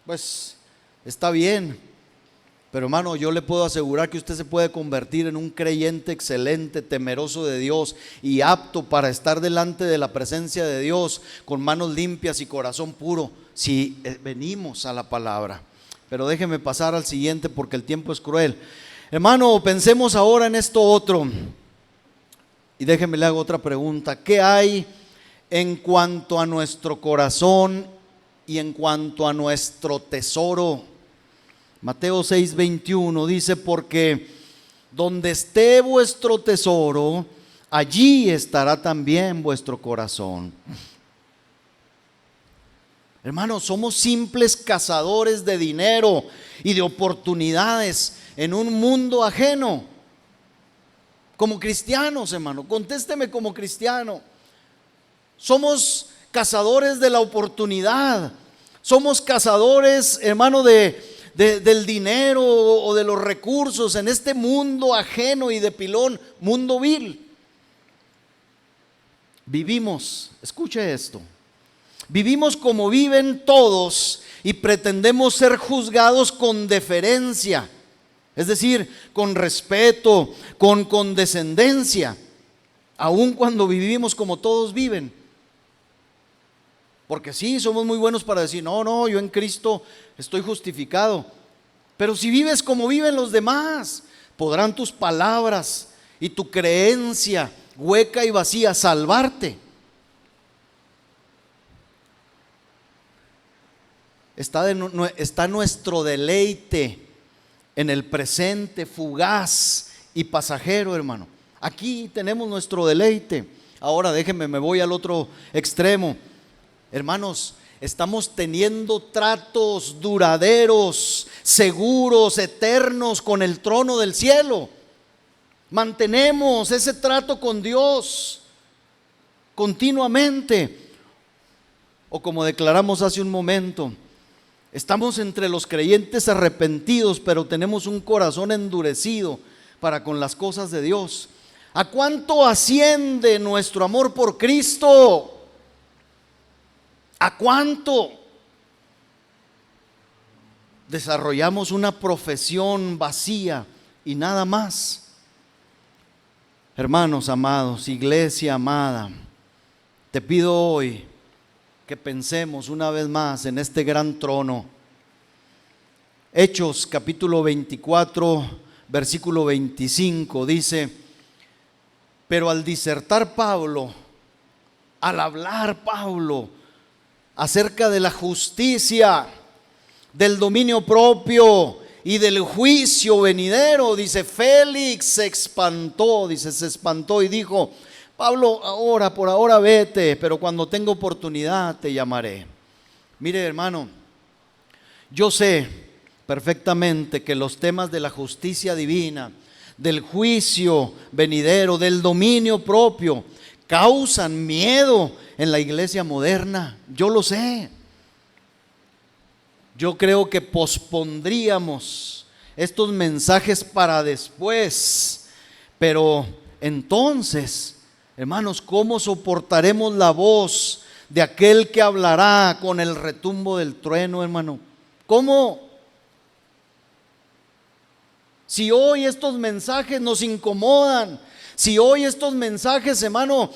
Pues está bien. Pero hermano, yo le puedo asegurar que usted se puede convertir en un creyente excelente, temeroso de Dios y apto para estar delante de la presencia de Dios con manos limpias y corazón puro, si venimos a la palabra. Pero déjeme pasar al siguiente porque el tiempo es cruel. Hermano, pensemos ahora en esto otro. Y déjeme le hago otra pregunta. ¿Qué hay en cuanto a nuestro corazón y en cuanto a nuestro tesoro? Mateo 6:21 dice: porque donde esté vuestro tesoro, allí estará también vuestro corazón. Hermanos, somos simples cazadores de dinero y de oportunidades en un mundo ajeno. Como cristianos, hermano, contésteme como cristiano. Somos cazadores de la oportunidad. Somos cazadores, hermano, del dinero o de los recursos en este mundo ajeno y de pilón, mundo vil. Vivimos, escuche esto, vivimos como viven todos y pretendemos ser juzgados con deferencia, es decir, con respeto, con condescendencia, aun cuando vivimos como todos viven. Porque sí, somos muy buenos para decir, no, yo en Cristo estoy justificado. Pero si vives como viven los demás, podrán tus palabras y tu creencia hueca y vacía salvarte. Está nuestro deleite en el presente fugaz y pasajero, hermano. Aquí tenemos nuestro deleite. Ahora déjenme, me voy al otro extremo. Hermanos, estamos teniendo tratos duraderos, seguros, eternos con el trono del cielo. Mantenemos ese trato con Dios continuamente. O como declaramos hace un momento, estamos entre los creyentes arrepentidos, pero tenemos un corazón endurecido para con las cosas de Dios. ¿A cuánto asciende nuestro amor por Cristo? ¿A cuánto? Desarrollamos una profesión vacía y nada más. Hermanos amados, iglesia amada, te pido hoy que pensemos una vez más en este gran trono. Hechos capítulo 24, versículo 25 dice: pero al disertar Pablo, al hablar Pablo acerca de la justicia, del dominio propio y del juicio venidero, dice, Félix se espantó y dijo: Pablo, por ahora vete, pero cuando tenga oportunidad te llamaré. Mire, hermano, yo sé perfectamente que los temas de la justicia divina, del juicio venidero, del dominio propio, causan miedo en la iglesia moderna. Yo lo sé. Yo creo que pospondríamos estos mensajes para después, pero entonces, hermanos, ¿cómo soportaremos la voz de aquel que hablará con el retumbo del trueno, hermano? ¿Cómo? Si hoy estos mensajes nos incomodan, si hoy estos mensajes, hermano,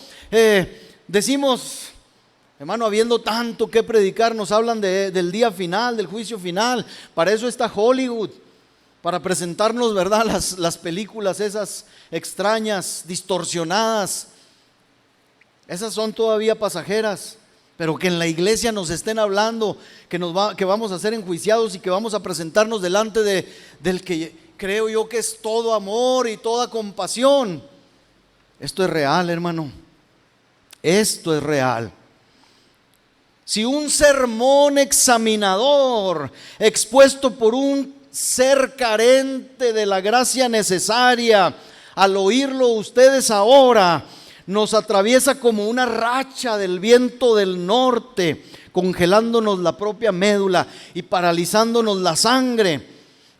decimos, hermano, habiendo tanto que predicar, nos hablan del día final, del juicio final. Para eso está Hollywood, para presentarnos, ¿verdad?, las películas esas extrañas, distorsionadas. Esas son todavía pasajeras, pero que en la iglesia nos estén hablando que vamos a ser enjuiciados y que vamos a presentarnos delante del que creo yo que es todo amor y toda compasión. Esto es real, hermano. Esto es real. Si un sermón examinador expuesto por un ser carente de la gracia necesaria, al oírlo ustedes ahora, nos atraviesa como una racha del viento del norte, congelándonos la propia médula y paralizándonos la sangre,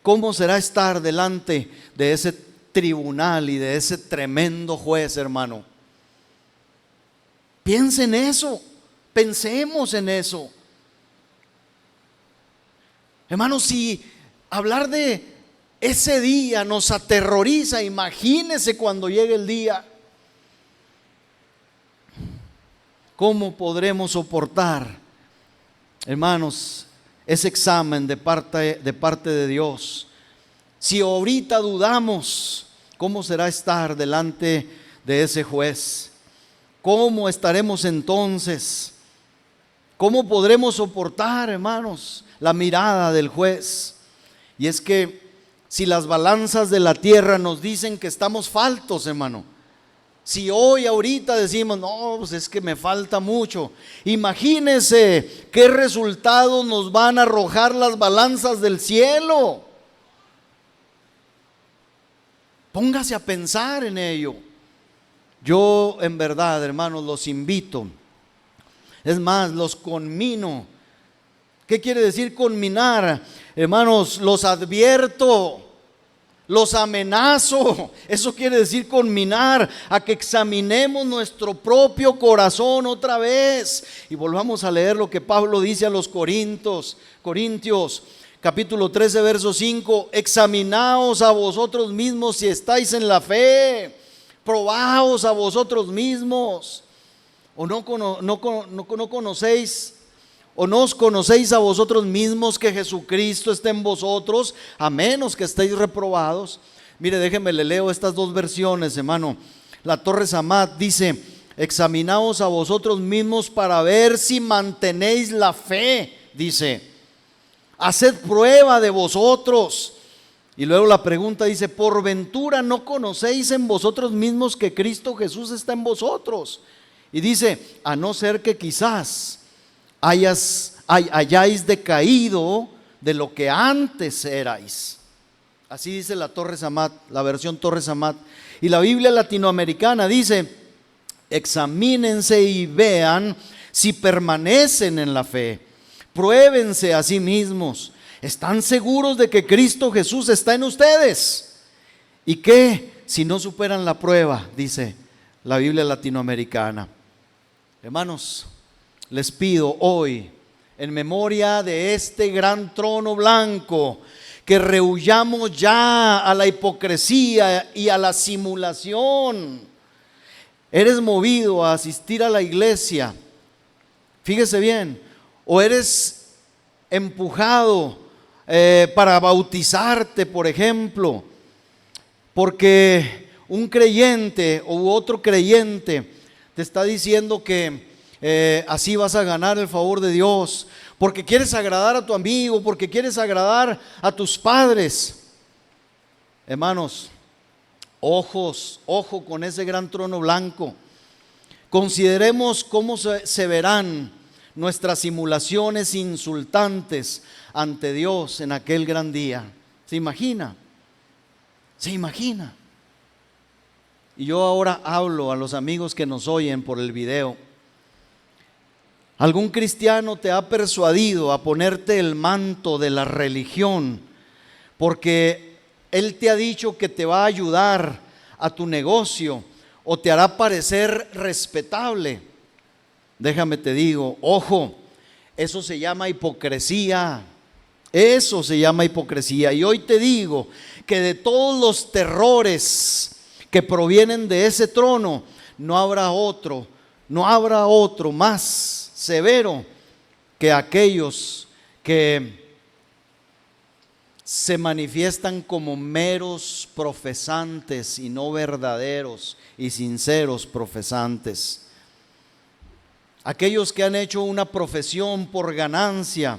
¿cómo será estar delante de ese tribunal y de ese tremendo juez, hermano? Piensa en eso, pensemos en eso. Hermano, si hablar de ese día nos aterroriza, imagínese cuando llegue el día. ¿Cómo podremos soportar, hermanos, ese examen de parte de Dios? Si ahorita dudamos, ¿cómo será estar delante de ese juez? ¿Cómo estaremos entonces? ¿Cómo podremos soportar, hermanos, la mirada del juez? Y es que si las balanzas de la tierra nos dicen que estamos faltos, hermano, si hoy ahorita decimos, no, pues es que me falta mucho, imagínese qué resultados nos van a arrojar las balanzas del cielo. Póngase a pensar en ello. Yo en verdad, hermanos, los invito, es más, los conmino. ¿Qué quiere decir conminar? Hermanos, los advierto los amenazo. Eso quiere decir conminar a que examinemos nuestro propio corazón otra vez. Y volvamos a leer lo que Pablo dice a los Corintios, capítulo 13, verso 5. Examinaos a vosotros mismos si estáis en la fe. Probaos a vosotros mismos. ¿O no conocéis? ¿O no os conocéis a vosotros mismos que Jesucristo está en vosotros, a menos que estéis reprobados? Mire, déjenme le leo estas dos versiones, hermano. La Torre Samat dice: examinaos a vosotros mismos para ver si mantenéis la fe. Dice: haced prueba de vosotros. Y luego la pregunta dice: por ventura no conocéis en vosotros mismos que Cristo Jesús está en vosotros. Y dice: a no ser que quizás hayáis decaído de lo que antes erais. Así dice la Torre Samat, la versión Torre Samat. Y la Biblia latinoamericana dice: examínense y vean si permanecen en la fe. Pruébense a sí mismos. ¿Están seguros de que Cristo Jesús está en ustedes? ¿Y qué si no superan la prueba? Dice la Biblia latinoamericana. Hermanos, les pido hoy, en memoria de este gran trono blanco, que rehuyamos ya a la hipocresía y a la simulación. Eres movido a asistir a la iglesia, fíjese bien, o eres empujado para bautizarte, por ejemplo, porque un creyente u otro creyente te está diciendo que así vas a ganar el favor de Dios, porque quieres agradar a tu amigo, porque quieres agradar a tus padres. Hermanos, ojo con ese gran trono blanco. Consideremos cómo se verán nuestras simulaciones insultantes ante Dios en aquel gran día. ¿Se imagina? ¿Se imagina? Y yo ahora hablo a los amigos que nos oyen por el video. ¿Algún cristiano te ha persuadido a ponerte el manto de la religión porque él te ha dicho que te va a ayudar a tu negocio o te hará parecer respetable? Déjame te digo, ojo, eso se llama hipocresía. Eso se llama hipocresía. Y hoy te digo que de todos los terrores que provienen de ese trono, no habrá otro más severo que aquellos que se manifiestan como meros profesantes y no verdaderos y sinceros profesantes. Aquellos que han hecho una profesión por ganancia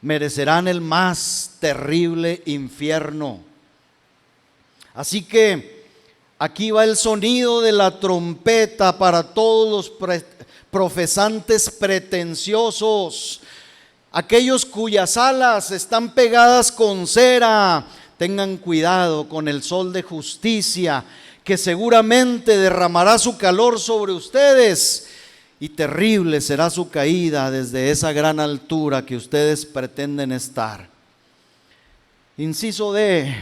merecerán el más terrible infierno. Así que aquí va el sonido de la trompeta para todos los profesantes pretenciosos, aquellos cuyas alas están pegadas con cera. Tengan cuidado con el sol de justicia, que seguramente derramará su calor sobre ustedes, y terrible será su caída desde esa gran altura que ustedes pretenden estar. Inciso D: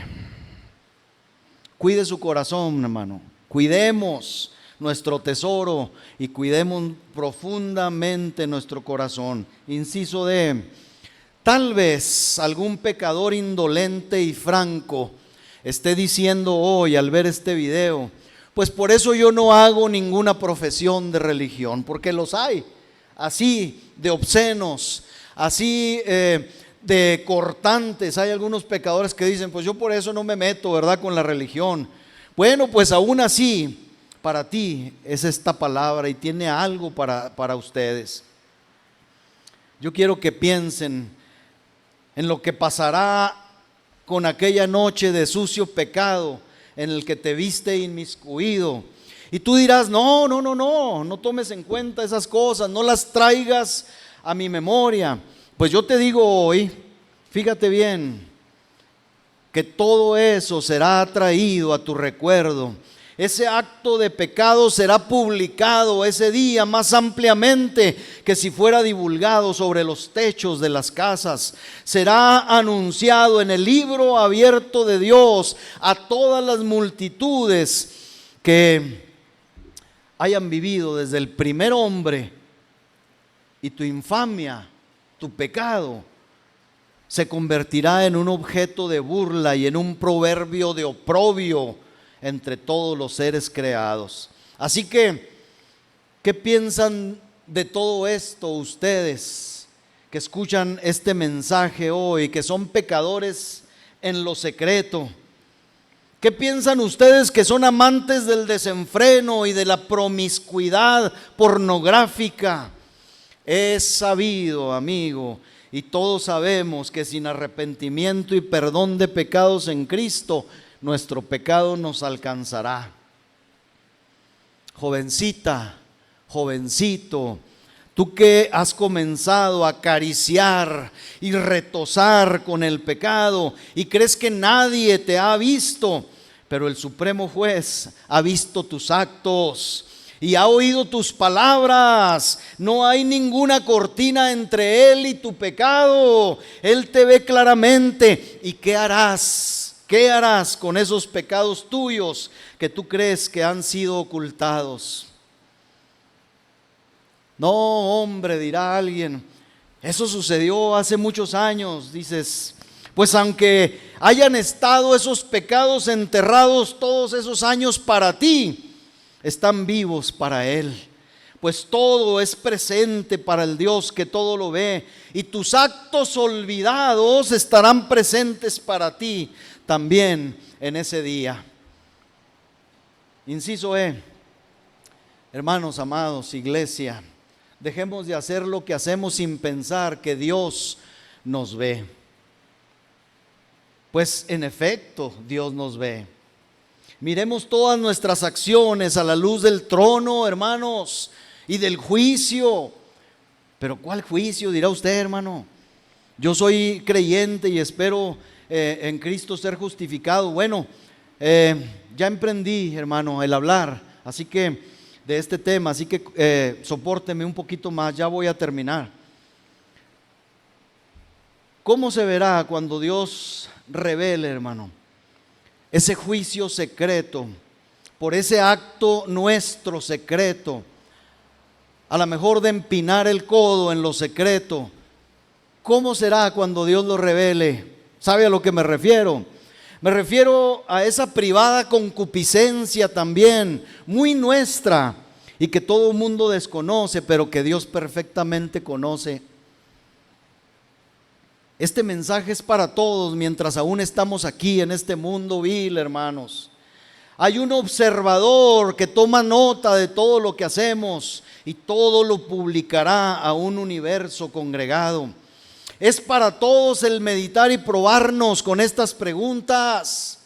cuide su corazón, hermano. Cuidemos nuestro tesoro y cuidemos profundamente nuestro corazón. Inciso D: tal vez algún pecador indolente y franco esté diciendo hoy al ver este video: pues por eso yo no hago ninguna profesión de religión, porque los hay, así de obscenos, así de cortantes. Hay algunos pecadores que dicen: pues yo por eso no me meto, ¿verdad?, con la religión. Bueno, pues aún así, para ti es esta palabra y tiene algo para ustedes. Yo quiero que piensen en lo que pasará con aquella noche de sucio pecado en el que te viste inmiscuido. Y tú dirás: no tomes en cuenta esas cosas, no las traigas a mi memoria. Pues yo te digo hoy, fíjate bien, que todo eso será traído a tu recuerdo Ese acto de pecado será publicado ese día más ampliamente que si fuera divulgado sobre los techos de las casas. Será anunciado en el libro abierto de Dios a todas las multitudes que hayan vivido desde el primer hombre, y tu infamia, tu pecado, se convertirá en un objeto de burla y en un proverbio de oprobio entre todos los seres creados. Así que, ¿qué piensan de todo esto ustedes que escuchan este mensaje hoy, que son pecadores en lo secreto? ¿Qué piensan ustedes que son amantes del desenfreno y de la promiscuidad pornográfica? Es sabido, amigo, y todos sabemos que sin arrepentimiento y perdón de pecados en Cristo, nuestro pecado nos alcanzará. Jovencita, jovencito, tú que has comenzado a acariciar y retozar con el pecado y crees que nadie te ha visto, pero el Supremo Juez ha visto tus actos y ha oído tus palabras. No hay ninguna cortina entre Él y tu pecado. Él te ve claramente. ¿Y qué harás? ¿Qué harás con esos pecados tuyos que tú crees que han sido ocultados? No, hombre, dirá alguien, eso sucedió hace muchos años. Dices, pues aunque hayan estado esos pecados enterrados todos esos años para ti, están vivos para Él. Pues todo es presente para el Dios que todo lo ve, y tus actos olvidados estarán presentes para ti también en ese día. Inciso E, hermanos amados, iglesia, dejemos de hacer lo que hacemos sin pensar que Dios nos ve. Pues en efecto Dios nos ve. Miremos todas nuestras acciones a la luz del trono, hermanos, y del juicio. Pero ¿cuál juicio? Dirá usted, hermano. Yo soy creyente y espero en Cristo ser justificado. Bueno, ya emprendí, hermano, el hablar, así que de este tema, así que sopórteme un poquito más, ya voy a terminar. ¿Cómo se verá cuando Dios revele, hermano, ese juicio secreto por ese acto nuestro secreto? A lo mejor de empinar el codo en lo secreto. ¿Cómo será cuando Dios lo revele? ¿Sabe a lo que me refiero? Me refiero a esa privada concupiscencia también, muy nuestra, y que todo el mundo desconoce, pero que Dios perfectamente conoce. Este mensaje es para todos mientras aún estamos aquí en este mundo vil, hermanos. Hay un observador que toma nota de todo lo que hacemos y todo lo publicará a un universo congregado. Es para todos el meditar y probarnos con estas preguntas.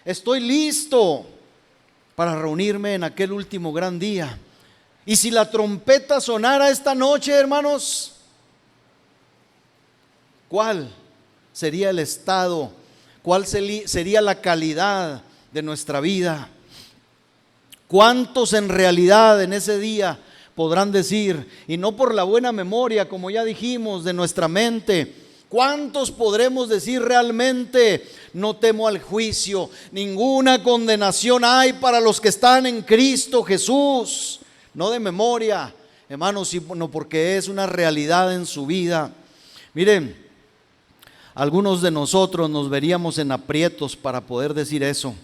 ¿Estoy listo para reunirme en aquel último gran día? Y si la trompeta sonara esta noche, hermanos, ¿cuál sería el estado? ¿Cuál sería la calidad de nuestra vida? ¿Cuántos en realidad en ese día podrán decir, y no por la buena memoria, como ya dijimos, de nuestra mente, cuántos podremos decir realmente, no temo al juicio, ninguna condenación hay para los que están en Cristo Jesús? No de memoria, hermanos, sino porque es una realidad en su vida. Miren, algunos de nosotros nos veríamos en aprietos para poder decir eso.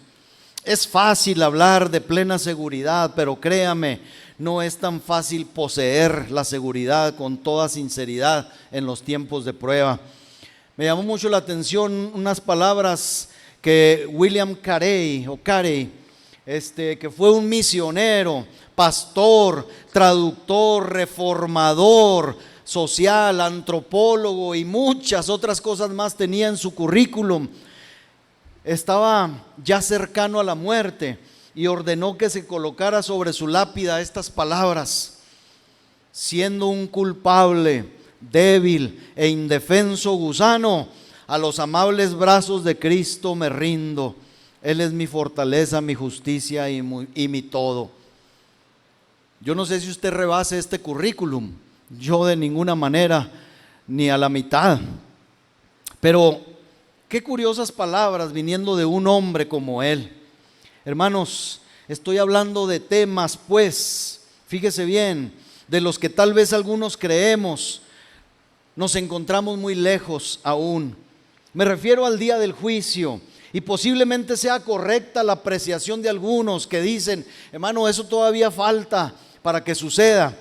Es fácil hablar de plena seguridad, pero créame, no es tan fácil poseer la seguridad con toda sinceridad en los tiempos de prueba. Me llamó mucho la atención unas palabras que William Carey, que fue un misionero, pastor, traductor, reformador social, antropólogo y muchas otras cosas más tenía en su currículum. Estaba ya cercano a la muerte y ordenó que se colocara sobre su lápida estas palabras: siendo un culpable, débil e indefenso gusano, a los amables brazos de Cristo me rindo. Él es mi fortaleza, mi justicia y mi todo. Yo no sé si usted rebase este currículum, yo de ninguna manera, ni a la mitad. Pero qué curiosas palabras viniendo de un hombre como él. Hermanos, estoy hablando de temas, pues, fíjese bien, de los que tal vez algunos creemos, nos encontramos muy lejos aún. Me refiero al día del juicio. Y posiblemente sea correcta la apreciación de algunos que dicen, hermano, eso todavía falta para que suceda.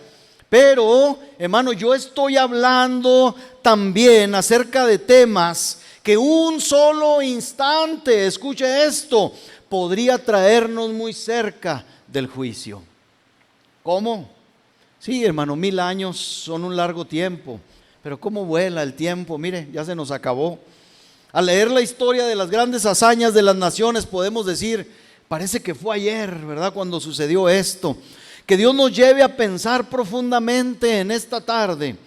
Pero, hermano, yo estoy hablando también acerca de temas que un solo instante, escuche esto, podría traernos muy cerca del juicio. ¿Cómo? Sí, hermano, 1000 años son un largo tiempo, pero ¿cómo vuela el tiempo? Mire, ya se nos acabó. Al leer la historia de las grandes hazañas de las naciones podemos decir, parece que fue ayer, ¿verdad?, cuando sucedió esto. Que Dios nos lleve a pensar profundamente en esta tarde.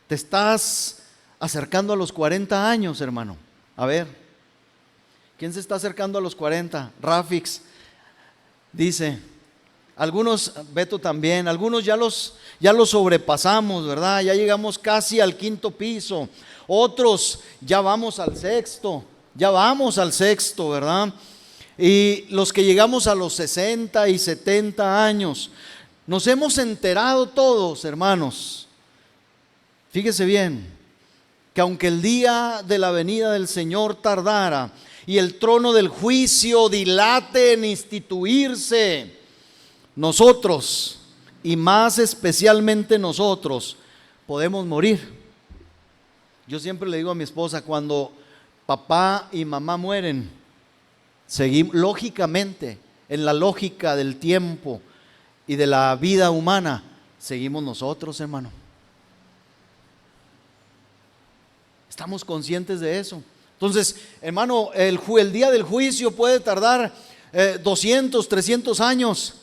Te estás acercando a los 40 años, hermano. A ver, ¿quién se está acercando a los 40? Rafix dice, algunos, Beto también, algunos ya los sobrepasamos, ¿verdad? Ya llegamos casi al 5º piso. Otros ya vamos al 6º, ¿verdad? Y los que llegamos a los 60 y 70 años, nos hemos enterado todos, hermanos. Fíjese bien, que aunque el día de la venida del Señor tardara y el trono del juicio dilate en instituirse, nosotros, y más especialmente nosotros, podemos morir. Yo siempre le digo a mi esposa, cuando papá y mamá mueren, seguimos, lógicamente, en la lógica del tiempo y de la vida humana, seguimos nosotros, hermano. Estamos conscientes de eso. Entonces, hermano, el día del juicio puede tardar 200, 300 años,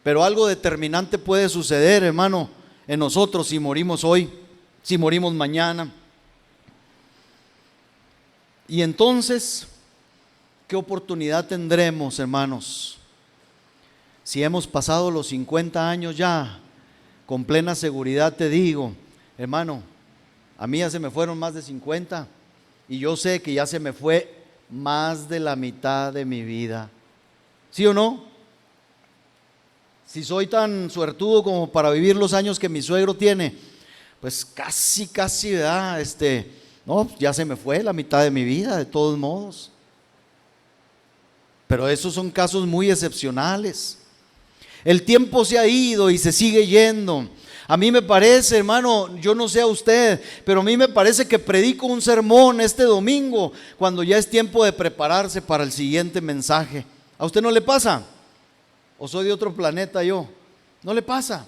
pero algo determinante puede suceder, hermano, en nosotros si morimos hoy, si morimos mañana. Y entonces, ¿qué oportunidad tendremos, hermanos? Si hemos pasado los 50 años ya, con plena seguridad te digo, hermano, a mí ya se me fueron más de 50 y yo sé que ya se me fue más de la mitad de mi vida. ¿Sí o no? Si soy tan suertudo como para vivir los años que mi suegro tiene, pues casi, ¿verdad? No, ya se me fue la mitad de mi vida, de todos modos. Pero esos son casos muy excepcionales. El tiempo se ha ido y se sigue yendo. A mí me parece, hermano, yo no sé a usted, pero a mí me parece que predico un sermón este domingo cuando ya es tiempo de prepararse para el siguiente mensaje. ¿A usted no le pasa? ¿O soy de otro planeta yo? ¿No le pasa?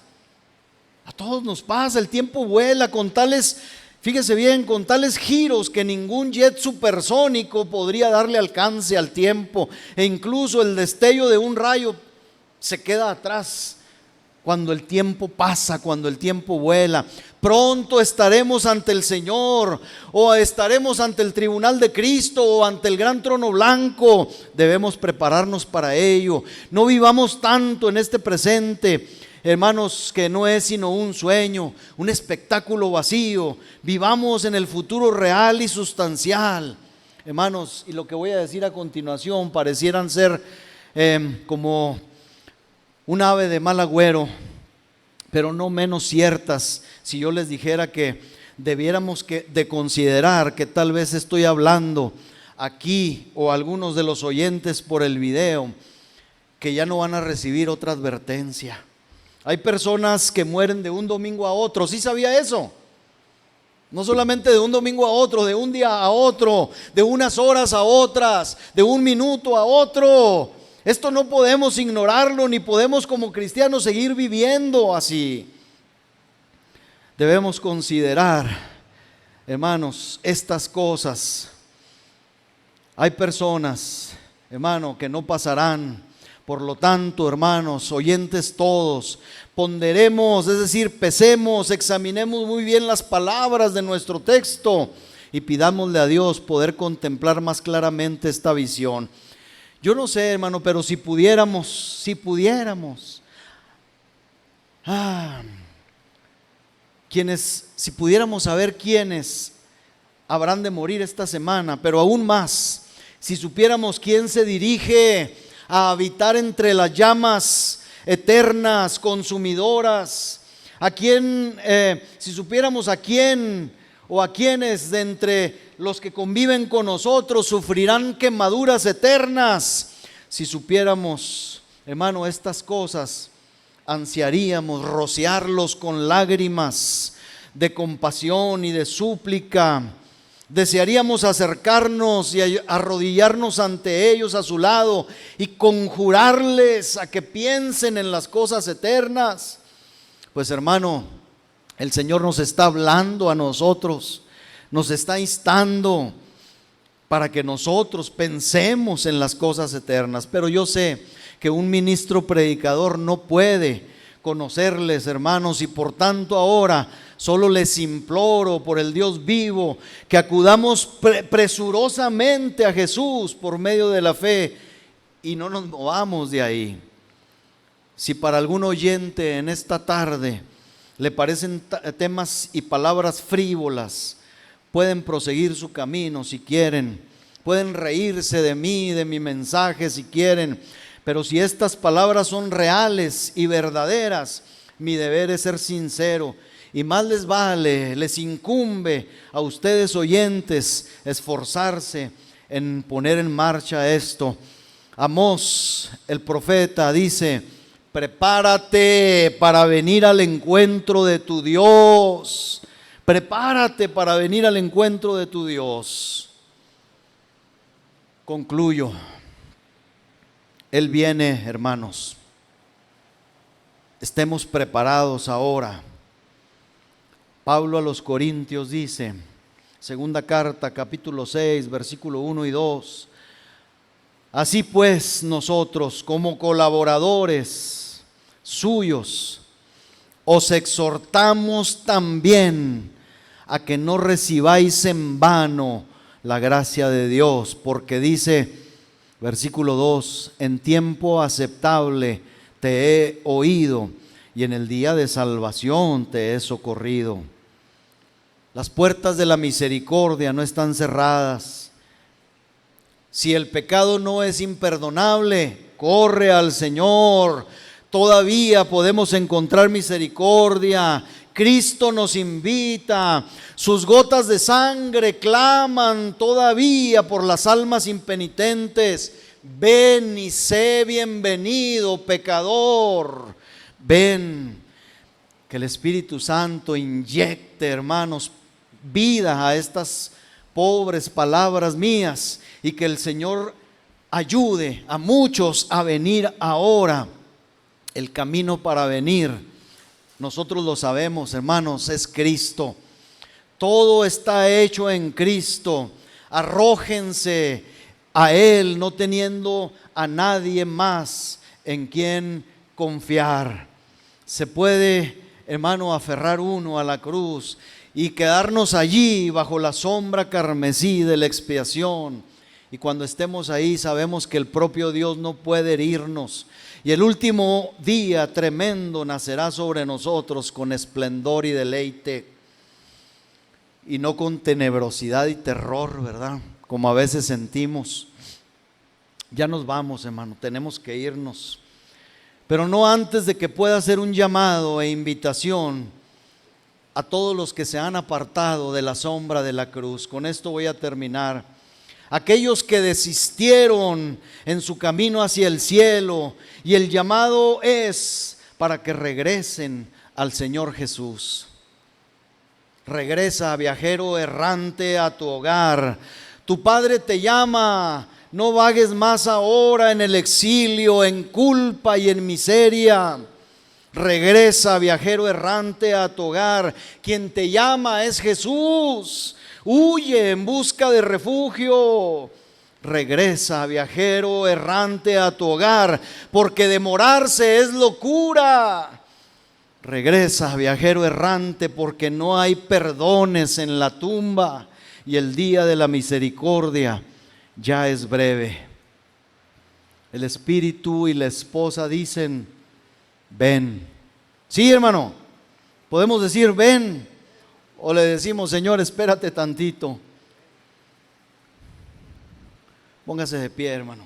A todos nos pasa, el tiempo vuela con tales, fíjese bien, con tales giros que ningún jet supersónico podría darle alcance al tiempo, e incluso el destello de un rayo se queda atrás cuando el tiempo pasa, cuando el tiempo vuela. Pronto estaremos ante el Señor, o estaremos ante el tribunal de Cristo, o ante el gran trono blanco. Debemos prepararnos para ello. No vivamos tanto en este presente, hermanos, que no es sino un sueño, un espectáculo vacío. Vivamos en el futuro real y sustancial, hermanos. Y lo que voy a decir a continuación parecieran ser como un ave de mal agüero, pero no menos ciertas. Si yo les dijera que debiéramos de considerar que tal vez estoy hablando aquí, o algunos de los oyentes por el video, que ya no van a recibir otra advertencia. Hay personas que mueren de un domingo a otro. ¿Sí sabía eso? No solamente de un domingo a otro, de un día a otro, de unas horas a otras, de un minuto a otro. Esto no podemos ignorarlo, ni podemos como cristianos seguir viviendo así. Debemos considerar, hermanos, estas cosas. Hay personas, hermano, que no pasarán. Por lo tanto, hermanos, oyentes todos, ponderemos, es decir, pesemos, examinemos muy bien las palabras de nuestro texto y pidámosle a Dios poder contemplar más claramente esta visión. Yo no sé, hermano, pero si pudiéramos, si pudiéramos saber quiénes habrán de morir esta semana, pero aún más, si supiéramos quién se dirige a habitar entre las llamas eternas, consumidoras, a quién, si supiéramos a quién o a quienes de entre los que conviven con nosotros sufrirán quemaduras eternas, si supiéramos, hermano, estas cosas, ansiaríamos rociarlos con lágrimas de compasión y de súplica. Desearíamos acercarnos y arrodillarnos ante ellos a su lado y conjurarles a que piensen en las cosas eternas. Pues hermano, el Señor nos está hablando a nosotros, nos está instando para que nosotros pensemos en las cosas eternas. Pero yo sé que un ministro predicador no puede conocerles, hermanos, y por tanto ahora solo les imploro por el Dios vivo que acudamos presurosamente a Jesús por medio de la fe y no nos movamos de ahí. Si para algún oyente en esta tarde le parecen temas y palabras frívolas, pueden proseguir su camino si quieren, pueden reírse de mí, de mi mensaje si quieren, pero si estas palabras son reales y verdaderas, mi deber es ser sincero. Y más les vale, les incumbe a ustedes oyentes esforzarse en poner en marcha esto. Amós, el profeta, dice: prepárate para venir al encuentro de tu Dios. Prepárate para venir al encuentro de tu Dios. Concluyo. Él viene, hermanos. Estemos preparados ahora. Pablo a los Corintios dice, segunda carta, capítulo 6, versículo 1 y 2. Así pues, nosotros como colaboradores suyos, os exhortamos también a que no recibáis en vano la gracia de Dios, porque dice, versículo 2, en tiempo aceptable te he oído y en el día de salvación te he socorrido. Las puertas de la misericordia no están cerradas. Si el pecado no es imperdonable, corre al Señor. Todavía podemos encontrar misericordia. Cristo nos invita. Sus gotas de sangre claman todavía por las almas impenitentes. Ven y sé bienvenido, pecador. Ven, que el Espíritu Santo inyecte, hermanos, vida a estas pobres palabras mías y que el Señor ayude a muchos a venir ahora. El camino para venir, nosotros lo sabemos, hermanos, es Cristo. Todo está hecho en Cristo. Arrójense a Él, no teniendo a nadie más en quien confiar. Se puede, hermano, aferrar uno a la cruz y quedarnos allí bajo la sombra carmesí de la expiación. Y cuando estemos ahí sabemos que el propio Dios no puede herirnos. Y el último día tremendo nacerá sobre nosotros con esplendor y deleite. Y no con tenebrosidad y terror, ¿verdad? Como a veces sentimos. Ya nos vamos, hermano, tenemos que irnos. Pero no antes de que pueda hacer un llamado e invitación a todos los que se han apartado de la sombra de la cruz. Con esto voy a terminar. Aquellos que desistieron en su camino hacia el cielo, y el llamado es para que regresen al Señor Jesús. Regresa, viajero errante, a tu hogar. Tu Padre te llama. No vagues más ahora en el exilio, en culpa y en miseria. Regresa, viajero errante, a tu hogar. Quien te llama es Jesús. Huye en busca de refugio. Regresa, viajero errante, a tu hogar, porque demorarse es locura. Regresa, viajero errante, porque no hay perdones en la tumba. y el día de la misericordia ya es breve. El espíritu y la esposa dicen, ven. Sí, hermano, podemos decir ven, o le decimos, Señor, espérate tantito. Póngase de pie, hermano.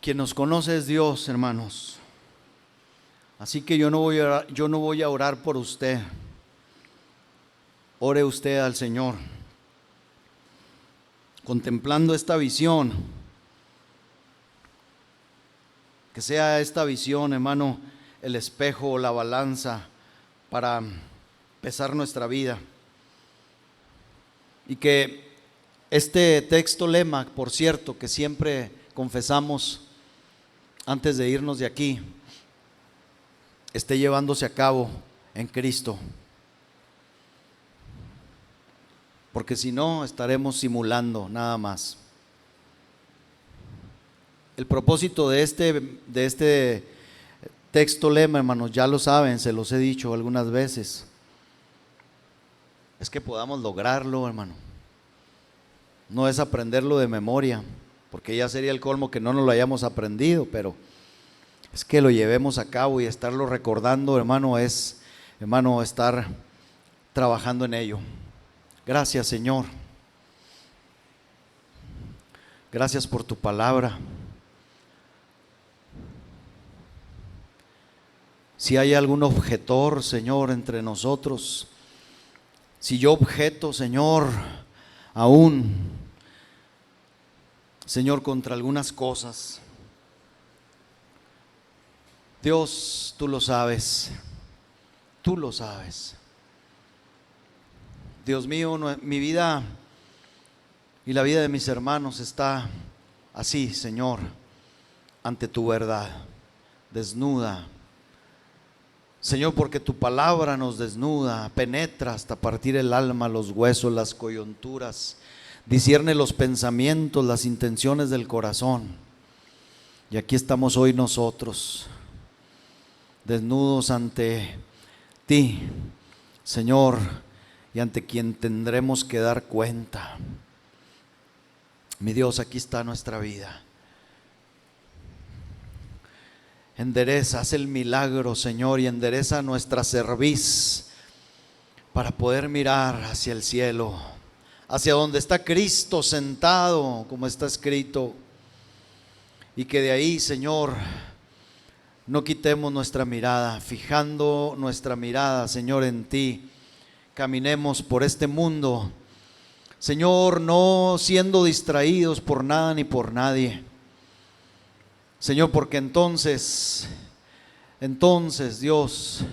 Quien nos conoce es Dios, hermanos. Así que yo no voy a orar por usted. Ore usted al Señor, contemplando esta visión. Que sea esta visión, hermano, el espejo o la balanza para pesar nuestra vida. Y que este texto lema, por cierto, que siempre confesamos antes de irnos de aquí, esté llevándose a cabo en Cristo. Porque si no, estaremos simulando nada más. El propósito de este texto lema, hermanos, ya lo saben, se los he dicho algunas veces, es que podamos lograrlo, hermano. No es aprenderlo de memoria, porque ya sería el colmo que no nos lo hayamos aprendido, pero es que lo llevemos a cabo y estarlo recordando, hermano, es, hermano, estar trabajando en ello. Gracias, Señor. Gracias por tu palabra. Si hay algún objetor, Señor, entre nosotros, si yo objeto, Señor, aún, Señor, contra algunas cosas, Dios, tú lo sabes, tú lo sabes. Dios mío, mi vida y la vida de mis hermanos está así, Señor, ante tu verdad, desnuda. Señor, porque tu palabra nos desnuda, penetra hasta partir el alma, los huesos, las coyunturas, discierne los pensamientos, las intenciones del corazón. Y aquí estamos hoy nosotros, desnudos ante ti, Señor, y ante quien tendremos que dar cuenta. Mi Dios, aquí está nuestra vida. Endereza, haz el milagro, Señor, y endereza nuestra cerviz para poder mirar hacia el cielo, hacia donde está Cristo sentado, como está escrito, y que de ahí, Señor, no quitemos nuestra mirada, fijando nuestra mirada, Señor, en ti, caminemos por este mundo, Señor, no siendo distraídos por nada ni por nadie, Señor, porque entonces Dios,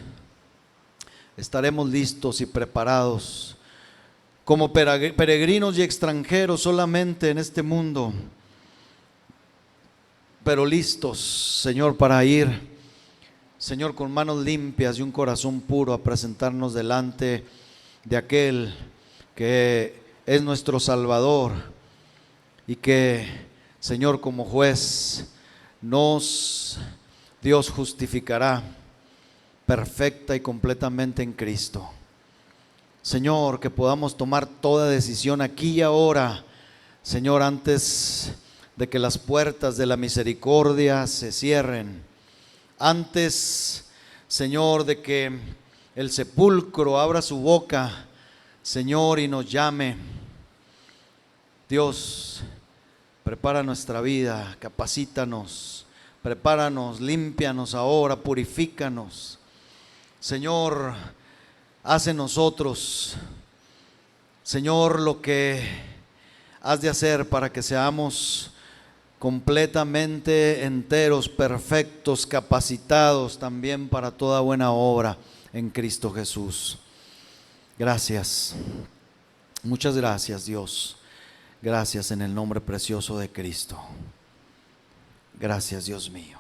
estaremos listos y preparados como peregrinos y extranjeros solamente en este mundo, pero listos, Señor, para ir, Señor, con manos limpias y un corazón puro a presentarnos delante de aquel que es nuestro Salvador y que, Señor, como juez nos, Dios, justificará perfecta y completamente en Cristo. Señor, que podamos tomar toda decisión aquí y ahora, Señor, antes de que las puertas de la misericordia se cierren, antes, Señor, de que el sepulcro abra su boca, Señor, y nos llame. Dios, prepara nuestra vida, capacítanos, prepáranos, límpianos ahora, purifícanos. Señor, haz en nosotros, Señor, lo que has de hacer para que seamos completamente enteros, perfectos, capacitados también para toda buena obra en Cristo Jesús. Gracias. Muchas gracias, Dios. Gracias en el nombre precioso de Cristo. Gracias, Dios mío.